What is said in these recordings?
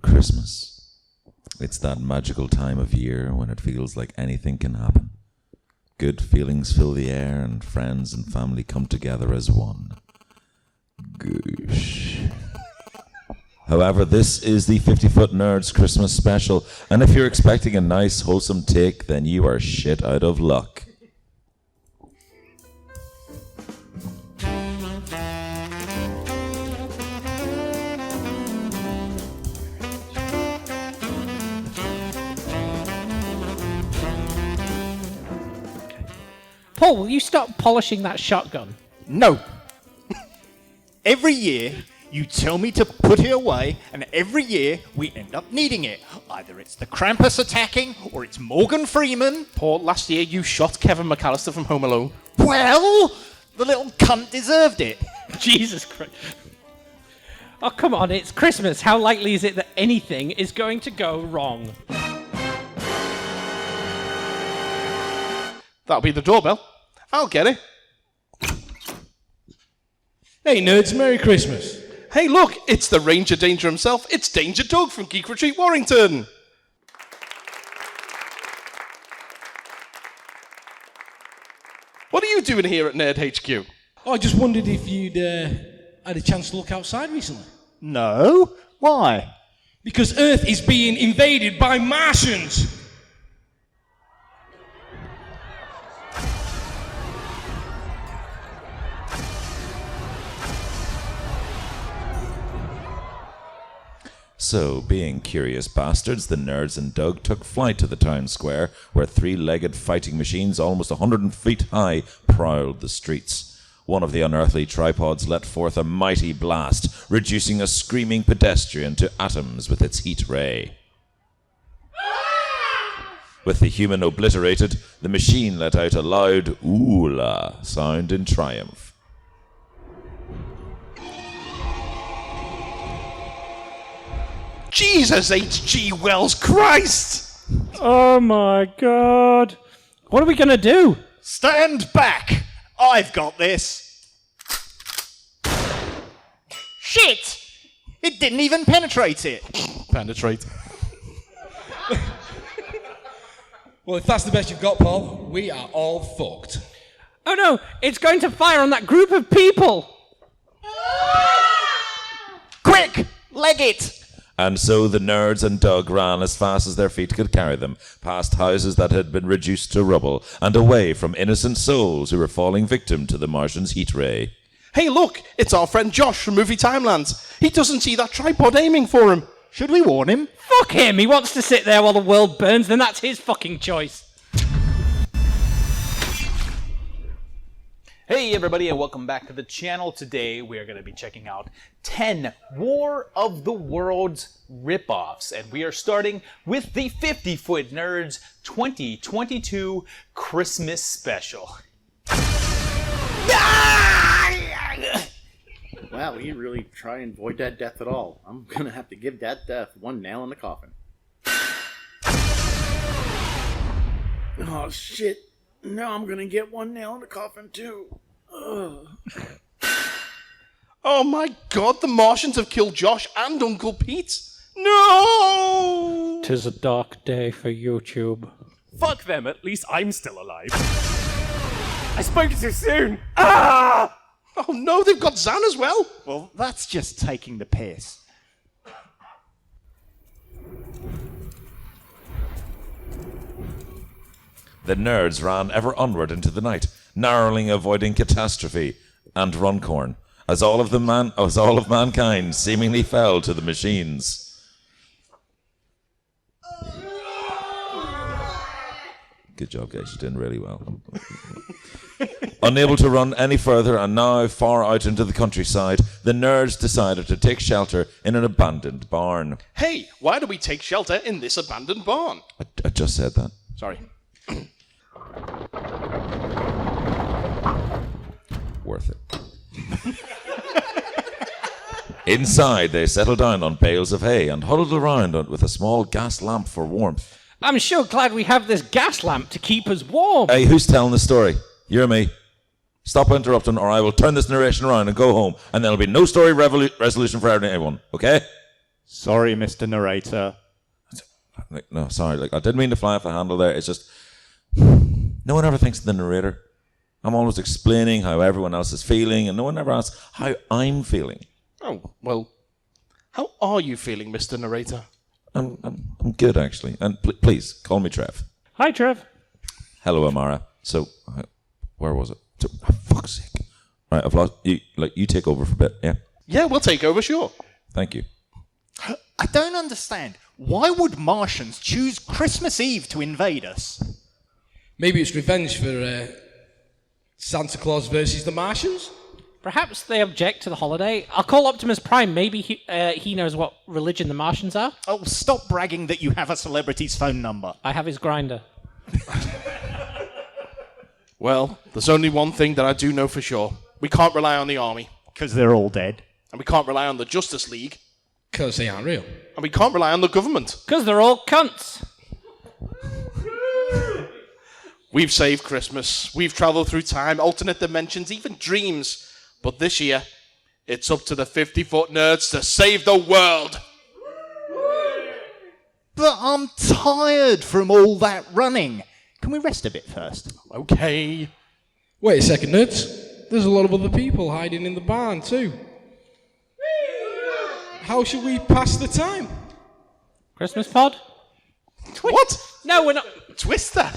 Christmas. It's that magical time of year when it feels like anything can happen. Good feelings fill the air and friends and family come together as one. Goosh. However, this is the 50-Foot Nerds Christmas special, and if you're expecting a nice, wholesome take, then you are shit out of luck. Paul, will you stop polishing that shotgun? No. Every year, you tell me to put it away, and every year, we end up needing it. Either it's the Krampus attacking, or it's Morgan Freeman. Paul, last year you shot Kevin McAllister from Home Alone. Well, the little cunt deserved it. Jesus Christ. Oh, come on, it's Christmas. How likely is it that anything is going to go wrong? That'll be the doorbell. I'll get it. Hey, nerds, Merry Christmas. Hey, look, it's the Ranger Danger himself. It's Danger Doug from Geek Retreat Warrington. What are you doing here at Nerd HQ? Oh, I just wondered if you'd had a chance to look outside recently. No? Why? Because Earth is being invaded by Martians. So, being curious bastards, the nerds and Doug took flight to the town square, where three-legged fighting machines almost 100 feet high prowled the streets. One of the unearthly tripods let forth a mighty blast, reducing a screaming pedestrian to atoms with its heat ray. With the human obliterated, the machine let out a loud ooh-la sound in triumph. Jesus H.G. Wells Christ! Oh my God. What are we going to do? Stand back! I've got this. Shit! It didn't even penetrate it. Penetrate. Well, if that's the best you've got, Paul, we are all fucked. Oh no, it's going to fire on that group of people. Quick! Leg it! And so the nerds and Doug ran as fast as their feet could carry them, past houses that had been reduced to rubble, and away from innocent souls who were falling victim to the Martian's heat ray. Hey, look, it's our friend Josh from Movie Timelands. He doesn't see that tripod aiming for him. Should we warn him? Fuck him, he wants to sit there while the world burns, then that's his fucking choice. Hey everybody, and welcome back to the channel. Today we are going to be checking out 10 War of the Worlds ripoffs, and we are starting with the 50-Foot Nerds 2022 Christmas Special. Wow, we really try and avoid that death at all. I'm gonna have to give that death one nail in the coffin. Oh shit. Now I'm gonna get one nail in the coffin too. Ugh. Oh my God, the Martians have killed Josh and Uncle Pete. No! 'Tis a dark day for YouTube. Fuck them, at least I'm still alive. I spoke too soon! Ah! Oh no, they've got Xan as well. Well, that's just taking the piss. The nerds ran ever onward into the night, narrowly avoiding catastrophe and Runcorn, as all of mankind seemingly fell to the machines. Good job, guys. You're doing really well. Unable to run any further and now far out into the countryside, the nerds decided to take shelter in an abandoned barn. Hey, why do we take shelter in this abandoned barn? I just said that. Sorry. Worth it. Inside, they settled down on bales of hay and huddled around with a small gas lamp for warmth. I'm sure glad we have this gas lamp to keep us warm. Hey, who's telling the story? You or me? Stop interrupting, or I will turn this narration around and go home, and there'll be no story resolution for anyone, okay? Sorry, Mr. Narrator. Like, no, sorry. Like, I didn't mean to fly off the handle there. It's just no one ever thinks of the narrator. I'm always explaining how everyone else is feeling, and no one ever asks how I'm feeling. Oh, well, how are you feeling, Mr. Narrator? I'm good, actually. And please, call me Trev. Hi, Trev. Hello, Amara. So, where was it? Fuck's sake. Right, I've lost... You take over for a bit, yeah? Yeah, we'll take over, sure. Thank you. I don't understand. Why would Martians choose Christmas Eve to invade us? Maybe it's revenge for Santa Claus versus the Martians? Perhaps they object to the holiday. I'll call Optimus Prime. Maybe he knows what religion the Martians are. Oh, stop bragging that you have a celebrity's phone number. I have his grinder. Well, there's only one thing that I do know for sure. We can't rely on the army. Because they're all dead. And we can't rely on the Justice League. Because they aren't real. And we can't rely on the government. Because they're all cunts. We've saved Christmas. We've travelled through time, alternate dimensions, even dreams. But this year, it's up to the 50-foot nerds to save the world. But I'm tired from all that running. Can we rest a bit first? Okay. Wait a second, nerds. There's a lot of other people hiding in the barn, too. How should we pass the time? Christmas pod? What? No, we're not. Twister.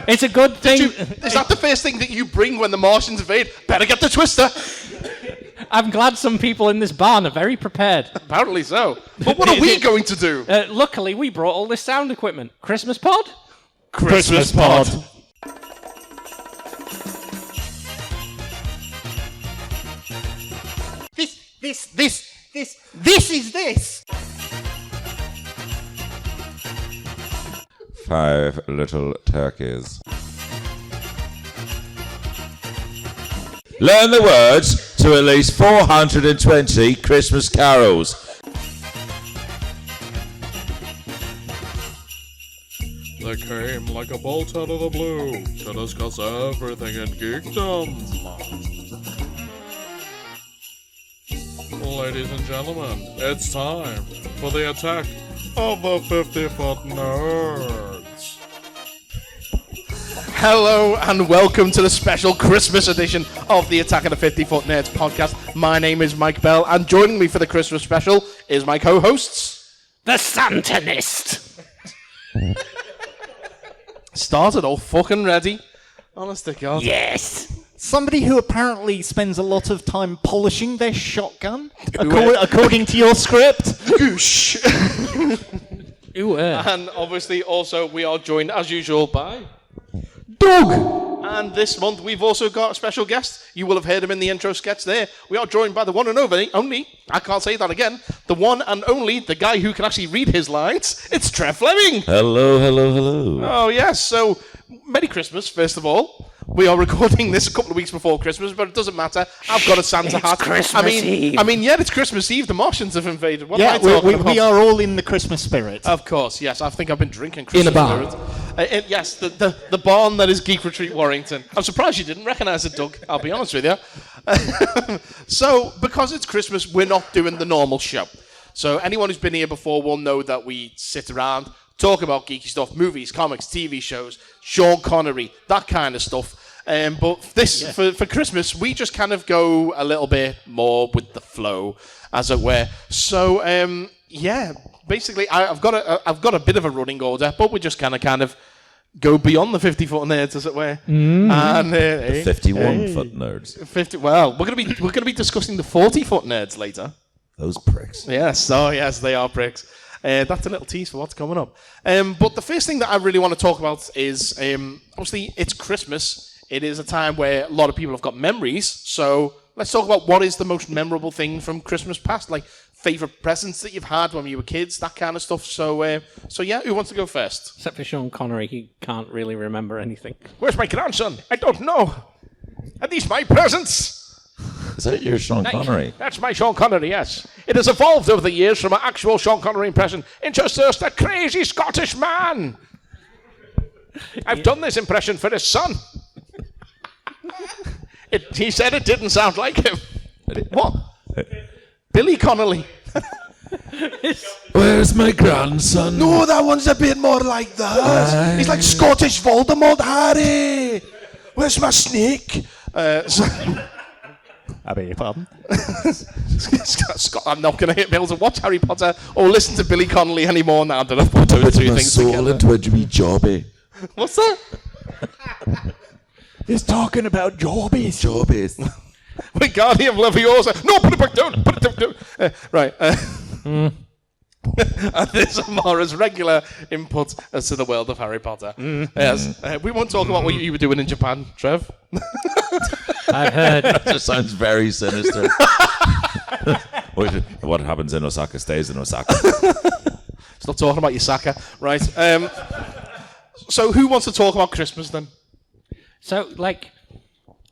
It's a good thing. Is that the first thing that you bring when the Martians invade? Better get the Twister. I'm glad some people in this barn are very prepared. Apparently so. But what are we going to do? Luckily, we brought all this sound equipment. Christmas pod? Christmas pod. This is this. 5 little turkeys. Learn the words to at least 420 Christmas carols. They came like a bolt out of the blue to discuss everything in geekdom. Ladies and gentlemen, it's time for the attack of the 50-foot nerds. Hello and welcome to the special Christmas edition of the Attack of the 50-Foot Nerds podcast. My name is Mike Bell, and joining me for the Christmas special is my co-hosts... The Santanist! Started all fucking ready. Honest to God. Yes! Somebody who apparently spends a lot of time polishing their shotgun, according to your script. Goosh. Ooh, And obviously also we are joined as usual by... Doug! And this month we've also got a special guest. You will have heard him in the intro sketch there. We are joined by the one and only, I can't say that again, the one and only, the guy who can actually read his lines. It's Trev Fleming! Hello, hello, hello. Oh yes, so Merry Christmas first of all. We are recording this a couple of weeks before Christmas, but it doesn't matter. I've got a Santa hat. Christmas Eve. I mean, yeah, it's Christmas Eve. The Martians have invaded. What am I Yeah, talking about? we are all in the Christmas spirit. Of course, yes. I think I've been drinking Christmas In a bar. spirit. Yes, the barn that is Geek Retreat Warrington. I'm surprised you didn't recognise it, Doug. I'll be honest with you. So, because it's Christmas, we're not doing the normal show. So, anyone who's been here before will know that we sit around, talk about geeky stuff, movies, comics, TV shows, Sean Connery, that kind of stuff. But this, for Christmas, we just kind of go a little bit more with the flow, as it were. So, yeah, basically, I've got a bit of a running order, but we just kind of go beyond the 50-foot nerds, as it were. And 51-foot nerds. 50. Well, we're gonna be discussing the 40-foot nerds later. Those pricks. Yes, oh yes, they are pricks. That's a little tease for what's coming up. But the first thing that I really want to talk about is, obviously, it's Christmas. It is a time where a lot of people have got memories. So let's talk about what is the most memorable thing from Christmas past, like favourite presents that you've had when you were kids, that kind of stuff. So yeah, who wants to go first? Except for Sean Connery, he can't really remember anything. Where's my grandson? I don't know. Are these my presents? Is that your Sean Connery? That's my Sean Connery, yes. It has evolved over the years from an actual Sean Connery impression into just a crazy Scottish man. I've done this impression for his son. He said it didn't sound like him. What? Billy Connolly. Where's my grandson? No, that one's a bit more like that. He's like Scottish Voldemort, Harry. Where's my snake? I beg your pardon? Scott, I'm not going to be able to watch Harry Potter or listen to Billy Connolly anymore now that I've put those two things together. Into a wee jobby. What's that? He's talking about Jorbies. Jobbies. Wingardium Leviosa. No, put it back down. Put it down. Right. And this is Mara's regular input as to the world of Harry Potter. Yes. We won't talk about what you were doing in Japan, Trev. I've heard. That just sounds very sinister. What happens in Osaka stays in Osaka. Stop talking about your Saka. Right. So who wants to talk about Christmas then? So, like,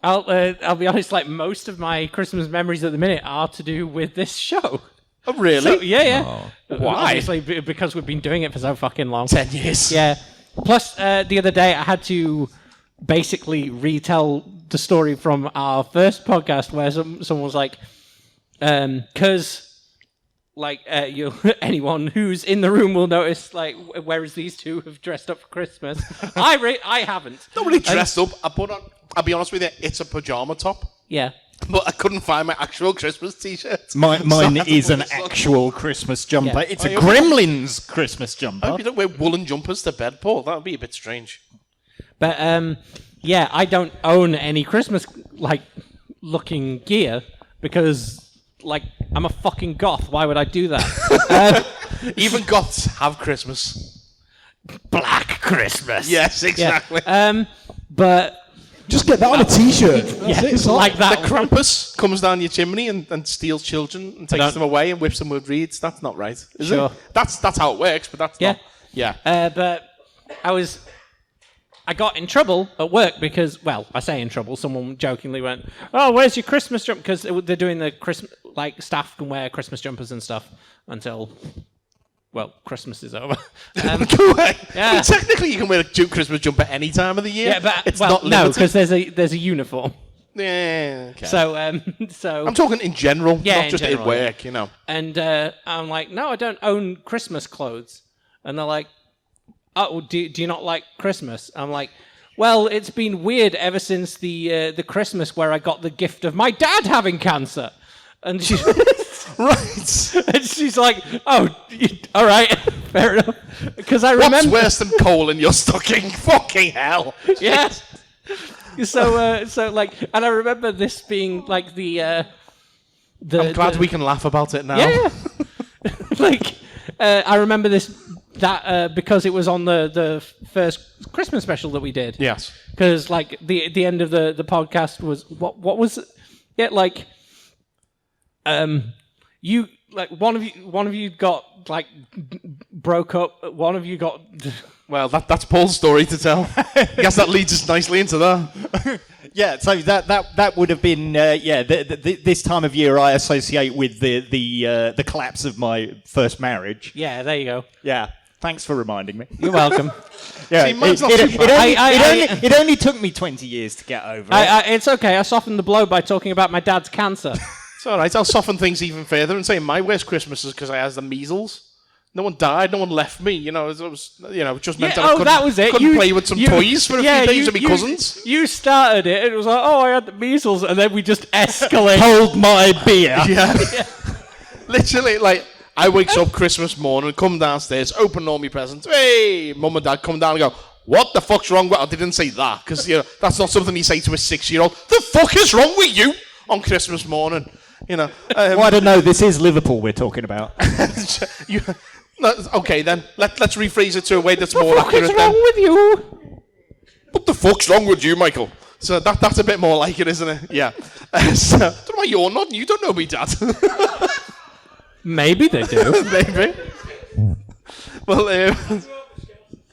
I'll be honest. Like, most of my Christmas memories at the minute are to do with this show. Oh, really? So, yeah. Oh. Why? Obviously, because we've been doing it for so fucking long. 10 years. Yeah. Plus, the other day I had to basically retell the story from our first podcast where someone was like, because. Like, anyone who's in the room will notice, like, whereas these two have dressed up for Christmas. I haven't. Not really dressed up. I'll be honest with you, it's a pajama top. Yeah. But I couldn't find my actual Christmas t-shirt. Mine is an actual Christmas jumper. Yeah. It's a Gremlins Christmas jumper. I hope you don't wear woolen jumpers to bed, Paul. That would be a bit strange. But, yeah, I don't own any Christmas, like, looking gear because... Like, I'm a fucking goth. Why would I do that? Even goths have Christmas. Black Christmas. Yes, exactly. Yeah. But... Just get that on a t-shirt. Yeah, it's like that. The Krampus comes down your chimney and steals children and takes them away and whips them with reeds. That's not right, is it? That's how it works, but that's not... Yeah. But I got in trouble at work because, well, I say in trouble, someone jokingly went, "Oh, where's your Christmas jumper?" Because they're doing the Christmas, like, staff can wear Christmas jumpers and stuff until, well, Christmas is over. Go away. Yeah. I mean, technically, you can wear a Christmas jumper any time of the year. Yeah, but it's well, not no, limited. because there's a uniform. Yeah. Okay. So I'm talking in general, Yeah, not in just general, at work. You know. And I'm like, no, I don't own Christmas clothes. And they're like, oh, do you not like Christmas? I'm like, well, it's been weird ever since the Christmas where I got the gift of my dad having cancer. And she, Right. and she's like, oh, all right, fair enough. Because I remember. What's worse than coal in your stocking? Fucking hell. Yeah. So like, and I remember this being like the. I'm glad we can laugh about it now. Yeah. Like, I remember that because it was on the first Christmas special that we did. Yes. Because like the end of the podcast was what was it? Yeah, like you like one of you got like broke up. One of you got. Well, that's Paul's story to tell. I guess that leads us nicely into that. Yeah, so that would have been this time of year I associate with the collapse of my first marriage. Yeah, there you go. Yeah, thanks for reminding me. You're welcome. Yeah, See, mine's not too bad. it only took me 20 years to get over it. It's okay. I softened the blow by talking about my dad's cancer. It's all right. I'll soften things even further and say my worst Christmas is because I had the measles. No one died. No one left me. You know, it was just meant that I couldn't play with some toys for a few days with my cousins. You started it. It was like, oh, I had the measles, and then we just escalated. Hold my beer. Yeah. Literally, like, I wakes up Christmas morning, come downstairs, open all my presents. Hey, mum and dad come down and go, what the fuck's wrong with... I didn't say that, because, that's not something you say to a 6-year-old. The fuck is wrong with you on Christmas morning? Well, I don't know. This is Liverpool we're talking about. No, okay, then. Let's rephrase it to a way that's more accurate. What the fuck is wrong with you? What the fuck's wrong with you, Michael? So that's a bit more like it, isn't it? Yeah. So, I don't know why you're nodding. You don't know me, Dad. Maybe they do. Maybe. Well,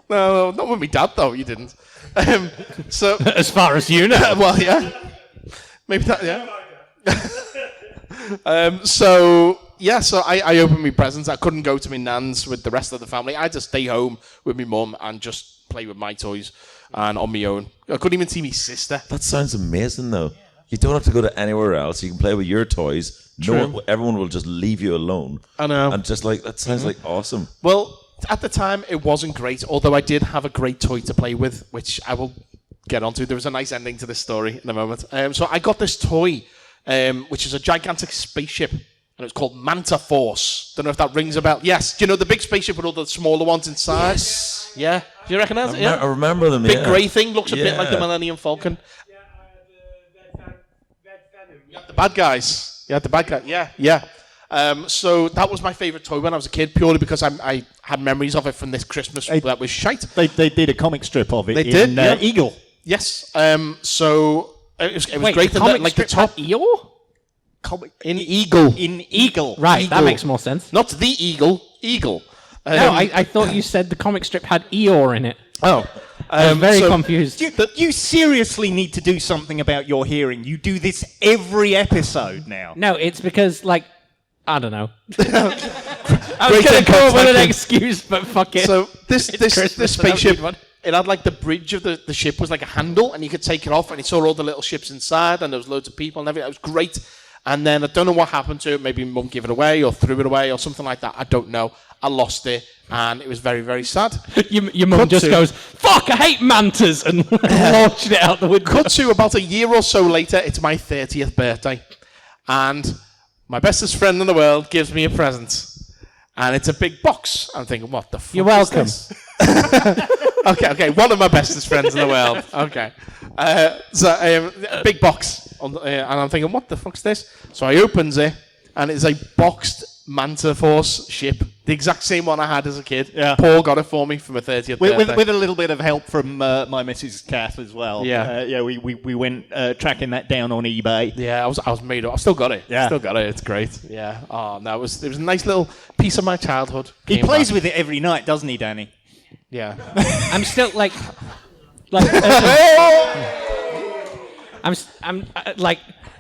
no, not with me dad, though. You didn't. So, as far as you know. Well, yeah. Maybe that, yeah. So I opened my presents. I couldn't go to my nan's with the rest of the family. I had to stay home with my mum and just play with my toys and on my own. I couldn't even see my sister. That sounds amazing, though. You don't have to go to anywhere else. You can play with your toys. True. Everyone will just leave you alone. I know. And just like, that sounds like awesome. Well, at the time, it wasn't great, although I did have a great toy to play with, which I will get onto. There was a nice ending to this story in a moment. So I got this toy, which is a gigantic spaceship, and it was called Manta Force. Don't know if that rings a bell. Yes. Do you know the big spaceship with all the smaller ones inside? Yes. Yeah. Do you recognise it? I remember them, Big grey thing, looks a bit like the Yeah. Millennium Falcon. The bad guys. Yeah, the bad guy. Yeah. So that was my favourite toy when I was a kid, purely because I had memories of it from this Christmas that was shite. They did a comic strip of it. They did, yeah. Eagle. Yes. So it was Wait, great. the comic Like the strip top had Eeyore? in Eagle. In Eagle. Right, that Eagle. makes more sense. Not the Eagle. Eagle. No, I thought you said the comic strip had Eeyore in it. Oh. I was very confused. You seriously need to do something about your hearing. You do this every episode now. No, it's because, like, I don't know. I was Great going to come up with an thank you. excuse, but fuck it. So this Christmas, spaceship, I don't need one. it had like the bridge of the ship was like a handle, and you could take it off, and you saw all the little ships inside, and there was loads of people and everything. It was great. And then I don't know what happened to it. Maybe Mum gave it away or threw it away or something like that. I don't know. I lost it, and it was very, very sad. Your mum just goes, fuck, I hate mantas, and launched it out the window. Cut to about a year or so later, it's my 30th birthday, and my bestest friend in the world gives me a present, and it's a big box. I'm thinking, what the fuck You're welcome. is this? Okay, one of my bestest friends in the world. Okay. Big box. And I'm thinking, what the fuck's this? So I opens it, and it's a boxed Manta Force ship. The exact same one I had as a kid. Yeah. Paul got it for me for my 30th birthday. With a little bit of help from my Mrs. Kath as well. Yeah. We went tracking that down on eBay. Yeah, I was made up. I still got it. Yeah. Still got it. It's great. Yeah. Oh, no, it was a nice little piece of my childhood. He Came plays back. with it every night, doesn't he, Danny? Yeah. I'm still, like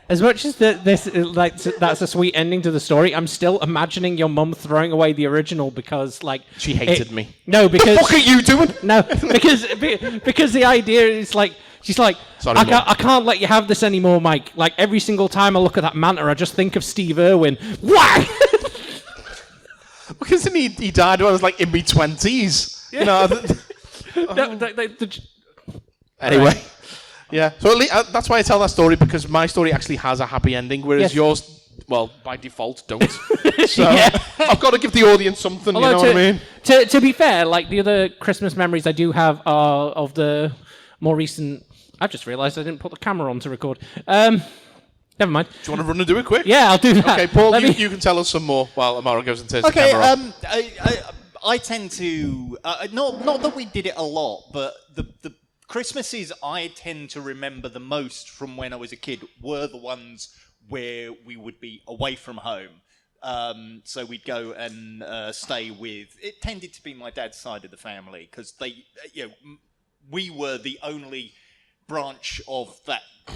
as much as that's a sweet ending to the story, I'm still imagining your mum throwing away the original because, like, She hated me. No, because What the fuck are you doing? no, because the idea is like she's like, Sorry, I can't let you have this anymore, Mike. Like every single time I look at that manta, I just think of Steve Irwin. Why? Because he died when I was like in my 20s. You know. Anyway. Yeah. So at least, that's why I tell that story, because my story actually has a happy ending, whereas Yes. yours, well, by default, don't. So Yeah. I've got to give the audience something. Although you know what I mean? To be fair, like the other Christmas memories I do have are of the more recent. I've just realised I didn't put the camera on to record. Never mind. Do you want to run and do it quick? Yeah, I'll do that. Okay, Paul, Let me- you can tell us some more while Amara goes and turns the Okay, camera on. I tend to not that we did it a lot, but the Christmases I tend to remember the most from when I was a kid were the ones where we would be away from home. So we'd go and stay with. It tended to be my dad's side of the family because we were the only branch of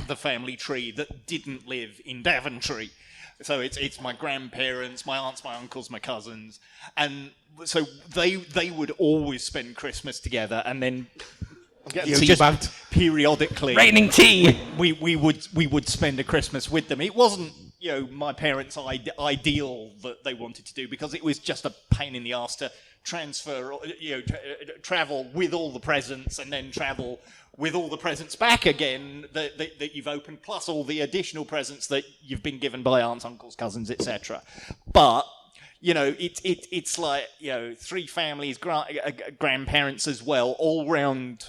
the family tree that didn't live in Daventry. So it's my grandparents, my aunts, my uncles, my cousins, and so they would always spend Christmas together, and then just teabagged. periodically Raining tea. we would spend a Christmas with them. It wasn't my parents' ideal that they wanted to do, because it was just a pain in the arse to transfer, travel with all the presents and then travel with all the presents back again that you've opened, plus all the additional presents that you've been given by aunts, uncles, cousins, etc. But it's like three families, grandparents as well, all around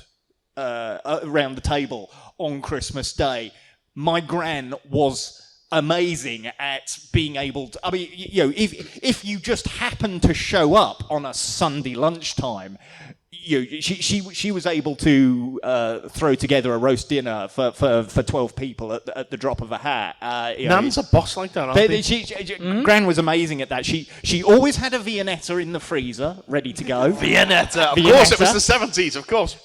the table on Christmas Day. My gran was amazing at being able to. I mean, if you just happen to show up on a Sunday lunchtime, she was able to throw together a roast dinner for 12 people at the drop of a hat. Nan's a boss like that, aren't they? Gran was amazing at that. She always had a Viennetta in the freezer, ready to go. Viennetta. Of course, it was the 70s, of course.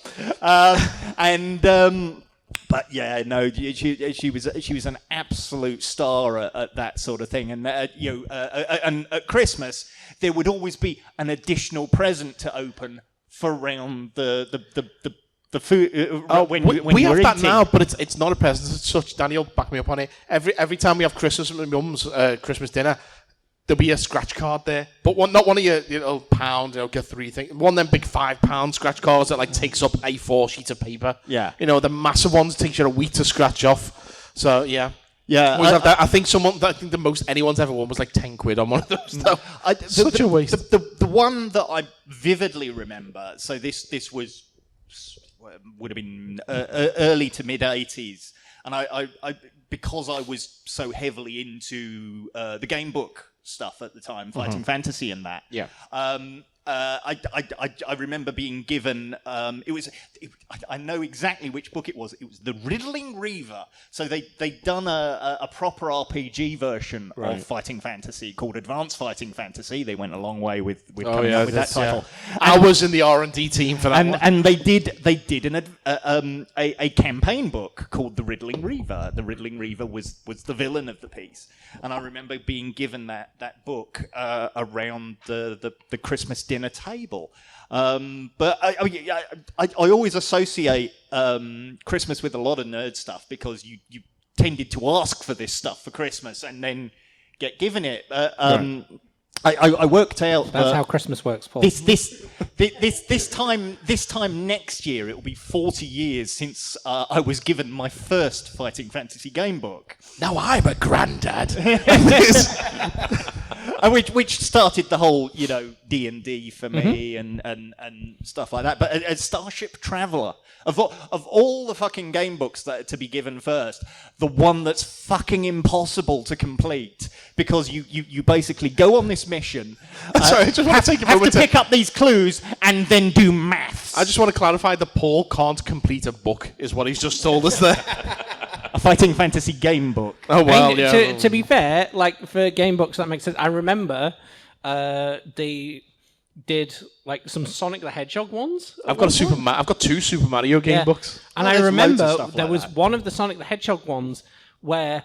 But yeah, no, she was an absolute star at that sort of thing. And and at Christmas there would always be an additional present to open for around the the food. When we you have were that eating. now, but it's not a present as such. Daniel, back me up on it. Every time we have Christmas at my mum's Christmas dinner, there'll be a scratch card there, but not one of your little pound, get 3 things. One of them big £5 scratch cards that like takes up A4 sheets of paper. Yeah. The massive ones takes you a week to scratch off. So yeah. Yeah, Always have that. I think the most anyone's ever won was like 10 quid on one of those. Such a waste. The one that I vividly remember. So this would have been early to mid 80s, and I because I was so heavily into the game book stuff at the time, Fighting Fantasy and that. Yeah. I remember being given. I know exactly which book it was. It was the Riddling Reaver. So they'd done a proper RPG version of Fighting Fantasy called Advanced Fighting Fantasy. They went a long way with coming up with that title. I was in the R&D team for that one. And they did a campaign book called The Riddling Reaver. The Riddling Reaver was the villain of the piece, and I remember being given that book around the Christmas dinner table. But I always associate Christmas with a lot of nerd stuff because you tended to ask for this stuff for Christmas and then get given it. I worked out That's how Christmas works, Paul. this time next year it will be 40 years since I was given my first Fighting Fantasy game book. Now I'm a granddad. Which started the whole, D&D for me and stuff like that. But as Starship Traveller, of all the fucking game books that are to be given first, the one that's fucking impossible to complete because you basically go on this mission, Sorry, I just want to take a have moment to pick up these clues and then do maths. I just want to clarify that Paul can't complete a book, is what he's just told us there. A Fighting Fantasy game book. Oh, well, And yeah. to be fair, like for game books, that makes sense. I remember they did like some Sonic the Hedgehog ones. I've got two Super Mario game books. And Well, I there's loads of remember stuff there like was that. one of the Sonic the Hedgehog ones where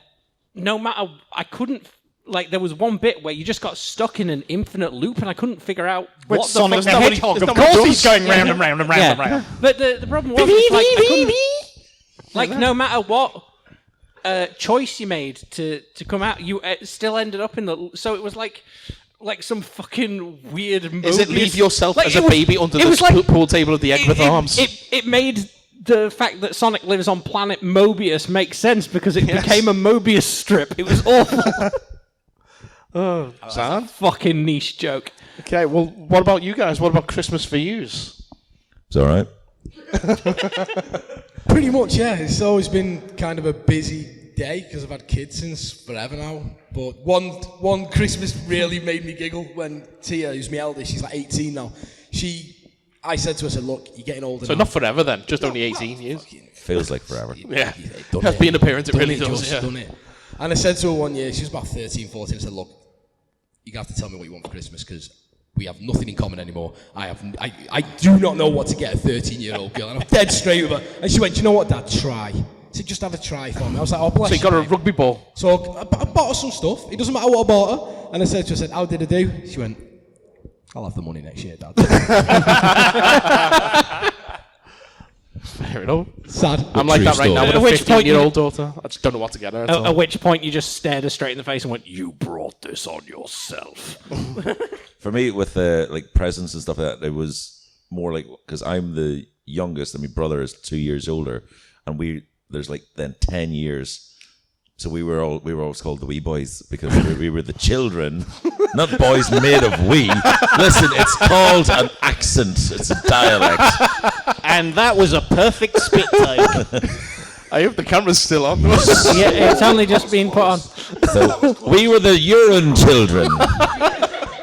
no matter I couldn't. Like, there was one bit where you just got stuck in an infinite loop, and I couldn't figure out what the Sonic fuck... the not what he- Hedgehog, it's of not what he course he's does. going round and round and round and round. But the problem was, it's like, I couldn't... Like, no matter what choice you made to come out, you still ended up in the... So it was like some fucking weird... Is it leave yourself like, as it a was- baby under it the was like- pool table of the egg with arms? It made the fact that Sonic lives on planet Mobius make sense because it became a Mobius strip. It was awful. Zan? Fucking niche joke. Okay, well, what about you guys? What about Christmas for yous? It's all right. Pretty much, yeah. It's always been kind of a busy day because I've had kids since forever now. But one Christmas really made me giggle when Tia, who's my eldest, she's like 18 now. I said to her, I said, look, you're getting older So now. not forever then, just only 18 years. Feels like forever. Yeah. Done As it. being a parent, it Done really it, does. just Yeah. done it. And I said to her one year, she was about 13, 14, I said, look, you have to tell me what you want for Christmas because we have nothing in common anymore. I do not know what to get a 13-year-old girl. And I'm dead straight with her. And she went, do you know what, Dad? Try. I said, just have a try for me. I was like, oh, bless So you got her a mate." rugby ball. So I bought her some stuff. It doesn't matter what I bought her. And I said to her, I said, how did I do? She went, I'll have the money next year, Dad. Fair enough. Sad. I'm like that right now with At a which point 15-year-old daughter. I just don't know what to get her. At which point you just stared her straight in the face and went, "You brought this on yourself." For me, with like presents and stuff like that, it was more like because I'm the youngest and my brother is 2 years older, and there's like then 10 years. So we were always called the wee boys because we were the children, not boys made of wee. Listen, it's called an accent. It's a dialect. And that was a perfect spit take. I hope the camera's still on. Yeah, it's only just been put on. So we were the urine children.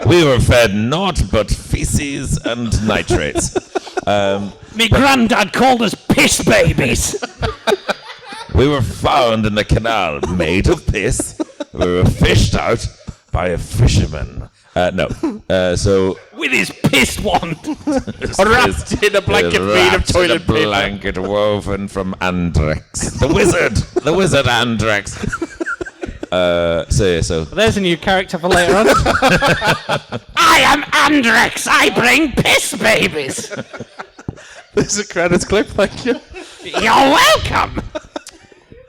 We were fed naught but feces and nitrates. Me granddad called us piss babies. We were found in the canal, made of piss. We were fished out by a fisherman. So With his piss wand. Wrapped in a blanket made of toilet a paper. blanket woven from Andrex the wizard Andrex. So There's a new character for later on. I am Andrex. I bring piss babies. There's a credits clip, thank you. You're welcome.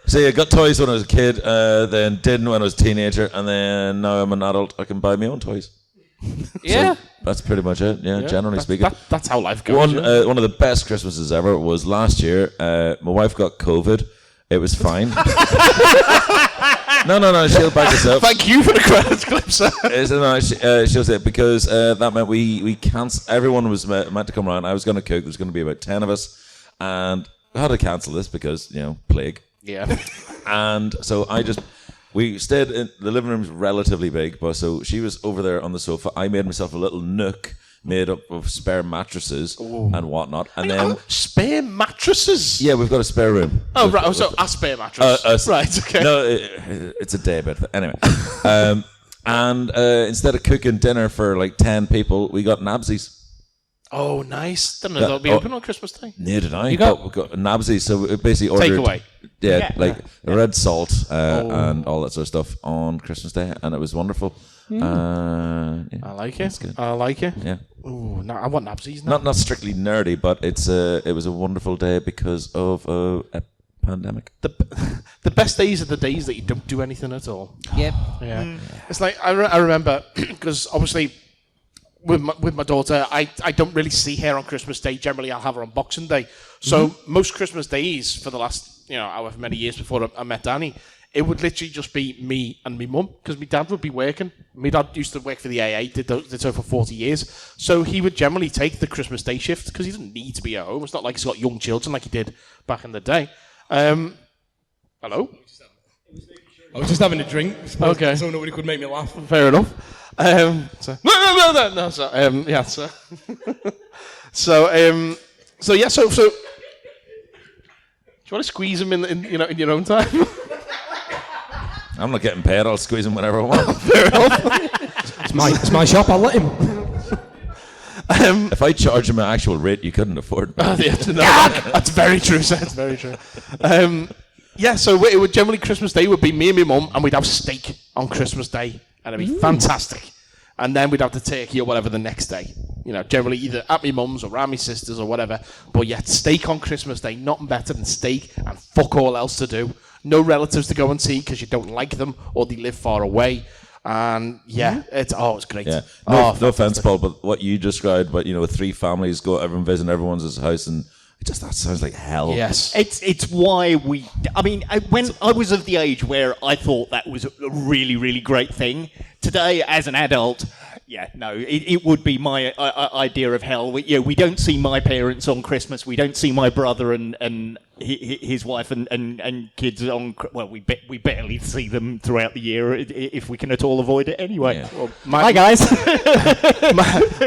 So yeah, got toys when I was a kid, then didn't when I was a teenager, and then now I'm an adult. I can buy my own toys. Yeah. So that's pretty much it. Yeah, generally speaking. That's how life goes. One of the best Christmases ever was last year. My wife got COVID. It was fine. No, she'll back us up. Thank you for the credits clip, sir. She'll say because that meant we cancelled. Everyone was meant to come around. I was going to cook. There was going to be about 10 of us, and I had to cancel this because plague. Yeah. And so we stayed in the living room's relatively big, but so she was over there on the sofa. I made myself a little nook made up of spare mattresses and whatnot, and then spare mattresses. Yeah, we've got a spare room. Oh right, so a spare mattress. Right, okay. No, it's a day bed. Anyway, and instead of cooking dinner for like 10 people, we got nabsies. Oh, nice. Didn't know they'll be open on Christmas Day. Neither did I. We got nabsies, so we basically ordered takeaway. Red salt and all that sort of stuff on Christmas Day, and it was wonderful. I like it. Good. I like it. Yeah. Ooh, no, I want nabsies now. Not strictly nerdy, but it was a wonderful day because of a pandemic. The best days are the days that you don't do anything at all. Yep. Yeah. It's like I remember because obviously with my daughter, I don't really see her on Christmas Day. Generally, I'll have her on Boxing Day. So most Christmas days for the last however many years before I met Danny, it would literally just be me and my mum because my dad would be working. My dad used to work for the AA, did so for 40 years. So he would generally take the Christmas Day shift because he doesn't need to be at home. It's not like he's got young children like he did back in the day. Hello? I was just having a drink. Okay. So nobody could make me laugh. Fair enough. No. So, yeah. So yeah. So. Do you want to squeeze him in your own time? I'm not getting paid. I'll squeeze him whenever I want. Fair enough. It's my shop. I'll let him. If I charge him an actual rate, you couldn't afford me. That's very true, sir. That's very true. Yeah, so it would generally Christmas Day would be me and my mum, and we'd have steak on Christmas Day, and it'd be fantastic. And then we'd have the turkey or whatever the next day. Generally either at my mum's or around my sister's or whatever. But yet, steak on Christmas Day, nothing better than steak and fuck all else to do. No relatives to go and see because you don't like them or they live far away. And yeah, it's great. Yeah. No offense, Paul, but what you described, but with 3 families everyone visiting everyone's house, and that sounds like hell. Yes. It's why when I was of the age where I thought that was a really, really great thing, today as an adult, it would be my idea of hell. We don't see my parents on Christmas. We don't see my brother and his wife and kids on. Well, we barely see them throughout the year if we can at all avoid it anyway. Yeah. Well, hi guys.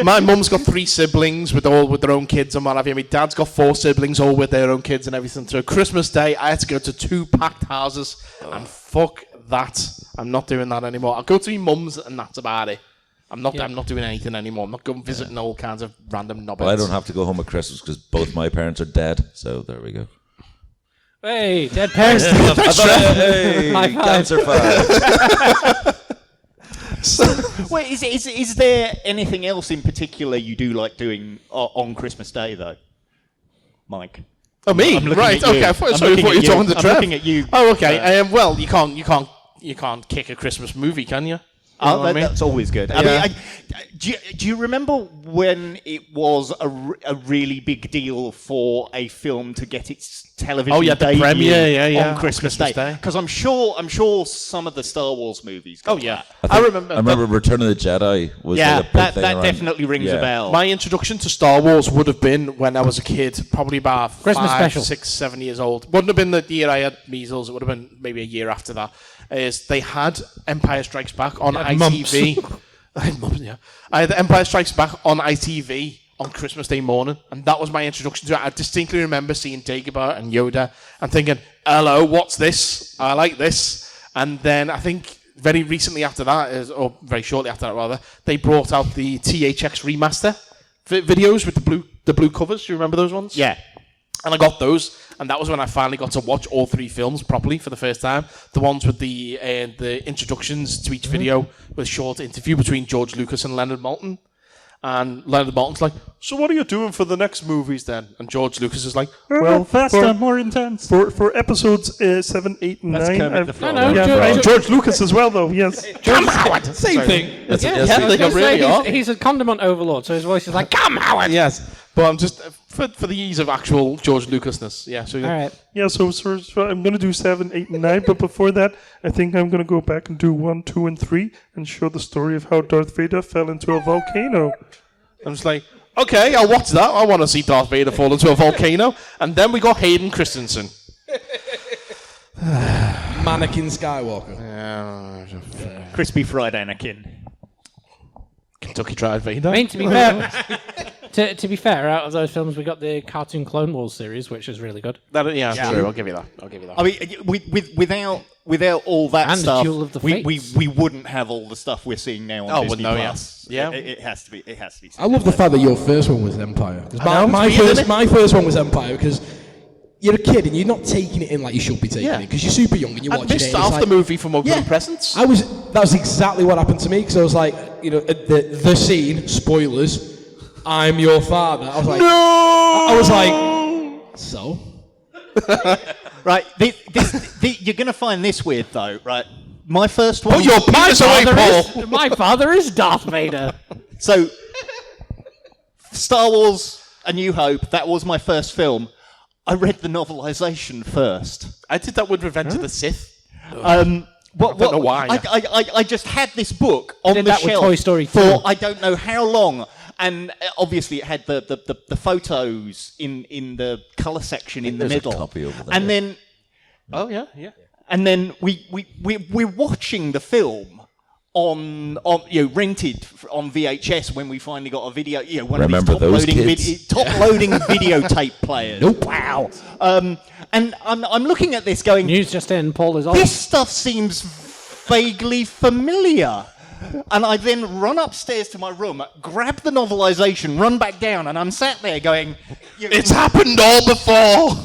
my mum's got 3 siblings with their own kids and what have you. My dad's got 4 siblings all with their own kids and everything. So Christmas Day, I had to go to 2 packed houses and fuck that. I'm not doing that anymore. I'll go to my mum's and that's about it. I'm not doing anything anymore. I'm not going visiting all kinds of random knobheads. Well, I don't have to go home at Christmas because both my parents are dead. So there we go. Hey, dead parents. Hey, High five. Cancer 5. Wait, is there anything else in particular you do like doing on Christmas Day though, Mike? Oh, me? Right. Okay. I thought you were talking to Trev. I'm looking at you. Oh, okay. Well, you can't kick a Christmas movie, can you? That's always good. I mean, do you remember when it was a really big deal for a film to get its television the premiere, on Christmas Day? Because I'm sure some of the Star Wars movies. I remember. I remember Return of the Jedi was like a big thing that around. definitely rings a bell. My introduction to Star Wars would have been when I was a kid, probably about Christmas 5, special. 6, 7 years old. Wouldn't have been the year I had measles. It would have been maybe a year after that. They had Empire Strikes Back on ITV. I had mumps, yeah. I had Empire Strikes Back on ITV on Christmas Day morning, and that was my introduction to it. I distinctly remember seeing Dagobah and Yoda and thinking, hello, what's this? I like this. And then I think very recently after that, or very shortly after that rather, they brought out the THX remaster videos with the blue covers. Do you remember those ones? Yeah. And I got those, and that was when I finally got to watch all 3 films properly for the first time. The ones with the introductions to each video with a short interview between George Lucas and Leonard Maltin. And Leonard Maltin's like, so what are you doing for the next movies then? And George Lucas is like, well, faster, more intense. For episodes 7, 8, and 9. Kermit the Frog. And George Lucas as well, though. Yes. Come, Howard. Same thing. He's a condiment overlord, so his voice is like, "Come, Howard." Yes, but I'm just for the ease of actual George Lucasness. Yeah. So all right. Yeah. So I'm going to do 7, 8, and 9, but before that, I think I'm going to go back and do 1, 2, and 3 and show the story of how Darth Vader fell into a volcano. I'm just like, okay, I'll watch that. I want to see Darth Vader fall into a volcano. And then we got Hayden Christensen. Mannequin Skywalker. Crispy fried Anakin. Kentucky Fried Vader. I mean, to be fair, to be fair, out of those films, we got the cartoon Clone Wars series, which is really good. Yeah, true. I'll give you that. I mean, without all that And stuff, Duel of the we Fates. wouldn't have all the stuff we're seeing now on Disney Plus. Yeah. It has to be. It has to be. I love the fact that your first one was Empire. 'Cause my first one was Empire because you're a kid and you're not taking it in like you should be taking it because you're super young and you're watching it. I missed and half it's the like, movie from opening presents. That was exactly what happened to me because I was like, the scene, spoilers, I'm your father. I was like, I was like, so? Right, you're going to find this weird though, right? My first one. Put your penis away, Paul. My father is Darth Vader. So, Star Wars: A New Hope. That was my first film. I read the novelization first. I did that with Revenge of the Sith. I don't know why. I just had this book on did the that with shelf Toy Story 2. for I don't know how long, and obviously it had the photos in the color section in the There's middle, a copy over there. and then and then we're watching the film on rented on VHS when we finally got a video. One Remember of these those kids? top loading videotape players. Nope. Wow. And I'm looking at this going, News just in, Paul is on. this stuff seems vaguely familiar. And I then run upstairs to my room, grab the novelization, run back down, and I'm sat there going, It's happened all before.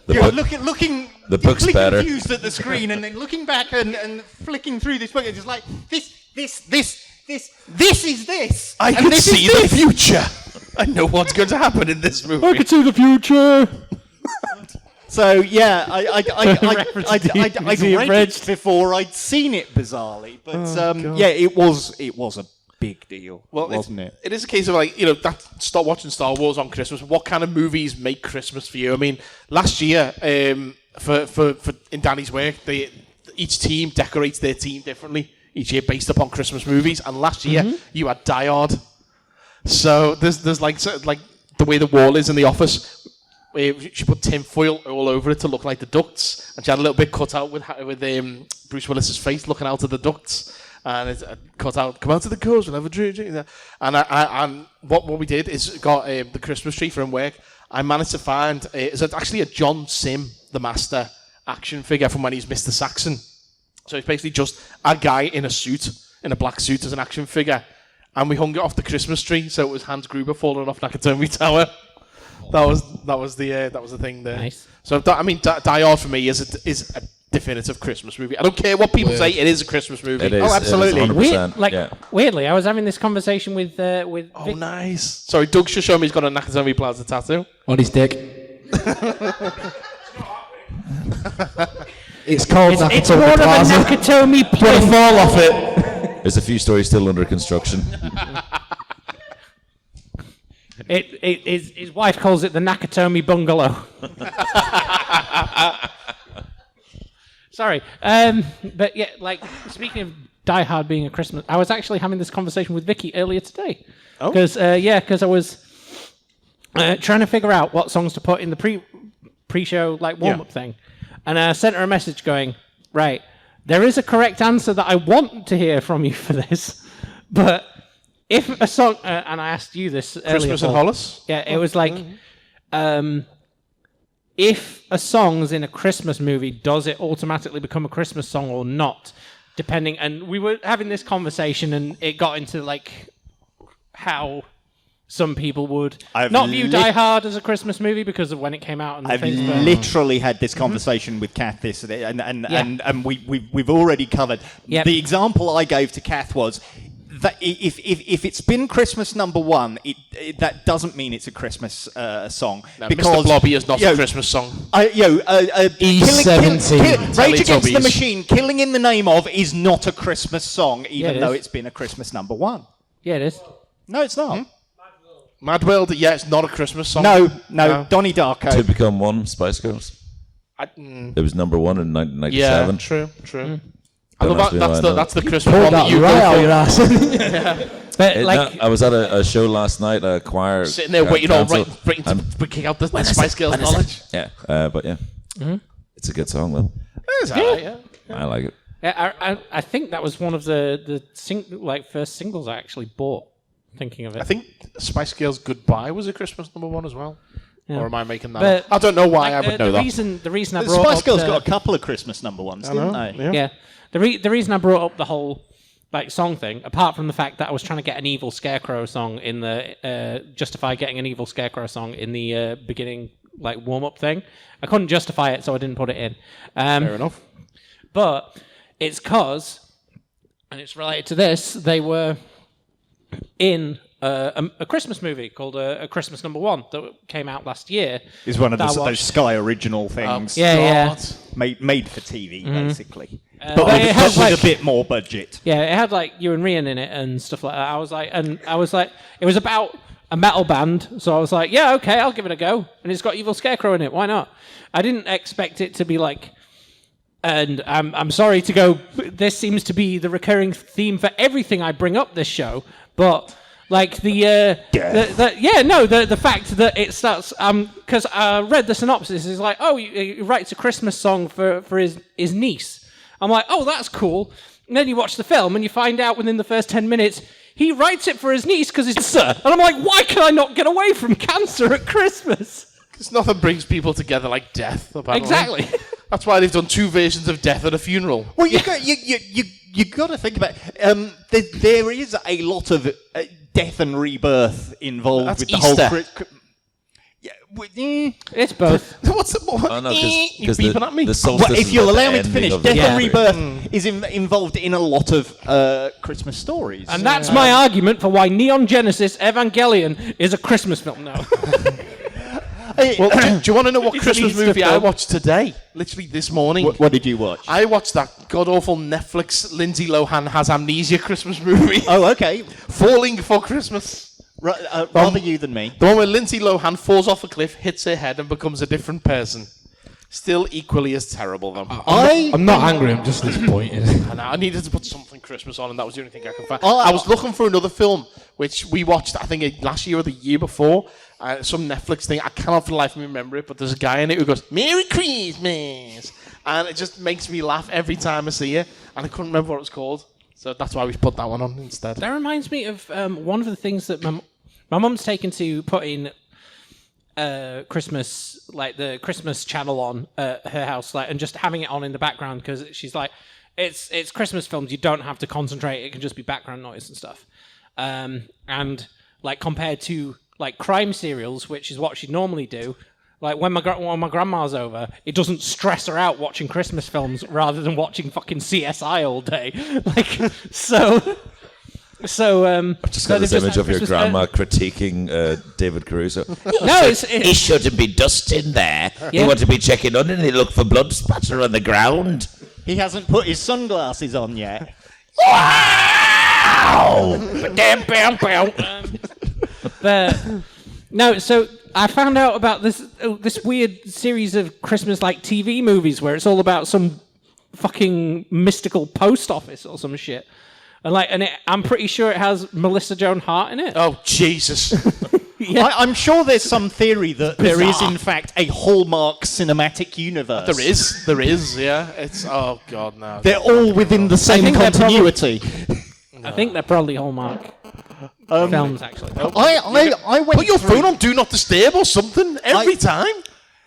looking The book's really better. confused at the screen, and then looking back and flicking through this book, it's just like, this is this. I and can this see is the this. future. I know what's going to happen in this movie. I can see the future. So yeah, I'd DMZ read it before I'd seen it bizarrely, but it was a big deal, wasn't it? It is a case of start watching Star Wars on Christmas. What kind of movies make Christmas for you? I mean, last year for in Danny's work, each team decorates their team differently each year based upon Christmas movies, and last year you had Die Hard. So there's like the way the wall is in the office. She put tin foil all over it to look like the ducts, and she had a little bit cut out with Bruce Willis's face looking out of the ducts, and it's cut out. Come out to the coast, we'll have a drink. And what we did is got the Christmas tree from work. I managed to find it's actually a John Sim, the Master action figure from when he's Mr. Saxon. So it's basically just a guy in a black suit as an action figure, and we hung it off the Christmas tree, so it was Hans Gruber falling off Nakatomi Tower. That was the thing there. Nice. So Die Hard for me is a definitive Christmas movie. I don't care what people say. It is a Christmas movie. It is. Oh, absolutely. It is 100%. Weirdly, I was having this conversation with Oh, Vic. nice. Sorry, Doug should show me he's got a Nakatomi Plaza tattoo. On his dick. It's called It's Nakatomi more of a Plaza. Nakatomi Gonna plane. fall off it. There's a few stories still under construction. His wife calls it the Nakatomi Bungalow. Sorry. But yeah, speaking of Die Hard being a Christmas, I was actually having this conversation with Vicky earlier today. Oh? Because I was trying to figure out what songs to put in the pre-show warm-up thing. And I sent her a message going, right, there is a correct answer that I want to hear from you for this, but if a song, and I asked you this earlier, Christmas in Paul. Hollis? Yeah, it was like, if a song's in a Christmas movie, does it automatically become a Christmas song or not? Depending, and we were having this conversation, and it got into how some people would not view Die Hard as a Christmas movie because of when it came out. And I've literally had this conversation with Kath and we've already covered. Yep. The example I gave to Kath was, that if it's been Christmas number one, that doesn't mean it's a Christmas song. No, because Mr. Blobby is not a Christmas song. E17. Rage Against the Teletubbies. Machine, Killing in the Name of, is not a Christmas song, even though it's been a Christmas number one. Yeah, it is. No, it's not. Mad World, yeah, it's not a Christmas song. No, Donnie Darko. To Become One, Spice Girls. It was number one in 1997. Yeah, true. Don't ask me why I know. That's the Christmas one that you right go out for. your ass. But I was at a show last night, a choir Sitting there waiting all council, right, breaking and- breaking out the Spice Girls knowledge. Yeah, but yeah, it's a good song though. It's alright, yeah. I like it. I think that was one of the first singles I actually bought. Thinking of it, I think Spice Girls Goodbye was a Christmas number one as well. Yeah. Or am I making that But, up? I don't know why I would know that. The reason I The brought Spice up Girls the, got a couple of Christmas number ones, didn't they? Yeah. The reason I brought up the whole song thing, apart from the fact that I was trying to get an Evil Scarecrow song in the justify getting an Evil Scarecrow song in the beginning warm up thing, I couldn't justify it, so I didn't put it in. Fair enough. But it's because, and it's related to this, they were in a Christmas movie called A Christmas Number One that came out last year. Is one of that I those watched. Sky original things. Yeah. Made for TV, basically. But But it has, with a bit more budget. Yeah, it had Ewan Ryan in it and stuff like that. I was like, it was about a metal band, so I was like, yeah, okay, I'll give it a go. And it's got Evil Scarecrow in it. Why not? I didn't expect it to be like. And I'm sorry to go. This seems to be the recurring theme for everything I bring up this show, but. The fact that it starts because I read the synopsis is like, oh, he writes a Christmas song for his niece. I'm like, oh, that's cool. And then you watch the film and you find out within the first 10 minutes he writes it for his niece because it's cancer. And I'm like, why can I not get away from cancer at Christmas? Because nothing brings people together like death. Apparently. Exactly. That's why they've done two versions of death at a funeral. Well, you got to think about it. There is a lot of death and rebirth involved That's with the Easter. whole. It's both. What's the more? Oh no, You because beeping at me? the solstice Well, if is you'll at the allow me to ending finish, of the death and year. rebirth is involved in a lot of Christmas stories. And that's my argument for why Neon Genesis Evangelion is a Christmas film now. Well, do you want to know what It's Christmas an Easter movie I film. watched today? Literally this morning. What did you watch? I watched that god-awful Netflix Lindsay Lohan has amnesia Christmas movie. Oh, okay. Falling for Christmas. Rather you than me. The one where Lindsay Lohan falls off a cliff, hits her head, and becomes a different person. Still equally as terrible, though. I'm not angry, I'm just disappointed. And I needed to put something Christmas on, and that was the only thing I could find. I was looking for another film, which we watched, I think, last year or the year before. Some Netflix thing. I cannot for the life of me remember it, but there's a guy in it who goes, Merry Christmas! And it just makes me laugh every time I see it. And I couldn't remember what it was called. So that's why we put that one on instead. That reminds me of one of the things that my mum's taken to putting Christmas, the Christmas channel on her house, and just having it on in the background because she's like, it's Christmas films. You don't have to concentrate. It can just be background noise and stuff. And compared to crime serials, which is what she'd normally do. When my grandma's over, it doesn't stress her out watching Christmas films rather than watching fucking CSI all day. I've just got this image of your grandma critiquing David Caruso. No, He shouldn't be dusting there. Yeah. He ought to be checking on it and he look for blood spatter on the ground. He hasn't put his sunglasses on yet. No, so I found out about this weird series of Christmas TV movies where it's all about some fucking mystical post office or some shit. And I'm pretty sure it has Melissa Joan Hart in it. Oh, Jesus. Yeah. I'm sure there's some theory that there is, in fact, a Hallmark cinematic universe. There is, yeah. It's, oh, God, no. They're all within the same think they're continuity. I think they're probably Hallmark films, actually. I went Put your through- phone on Do Not Disturb or something every time.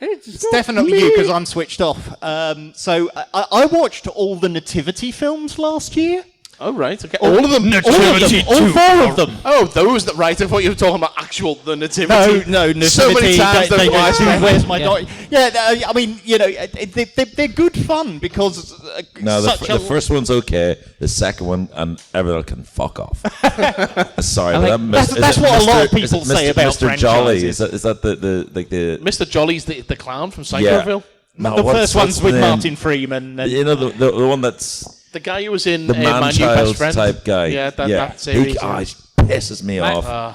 It's definitely you because I'm switched off. So I watched all the Nativity films last year. Oh, right. Okay. All of them. All four of them. Oh, those that. Right. I thought you were talking about actual the nativity. No, nativity. So many times they wise go, men. where's my dog? Yeah, I mean, they're good fun because No, the first one's okay. The second one, and everyone can fuck off. Sorry, but that's what a lot of people say about Mr. Jolly. franchises. Is that the Mr. Jolly's the clown from Psychoville? No, the what's first one's with the name? Martin Freeman. And, You know the one that's The guy who was in the My New Best man-child Friend type guy. Yeah, that series. He pisses me off. I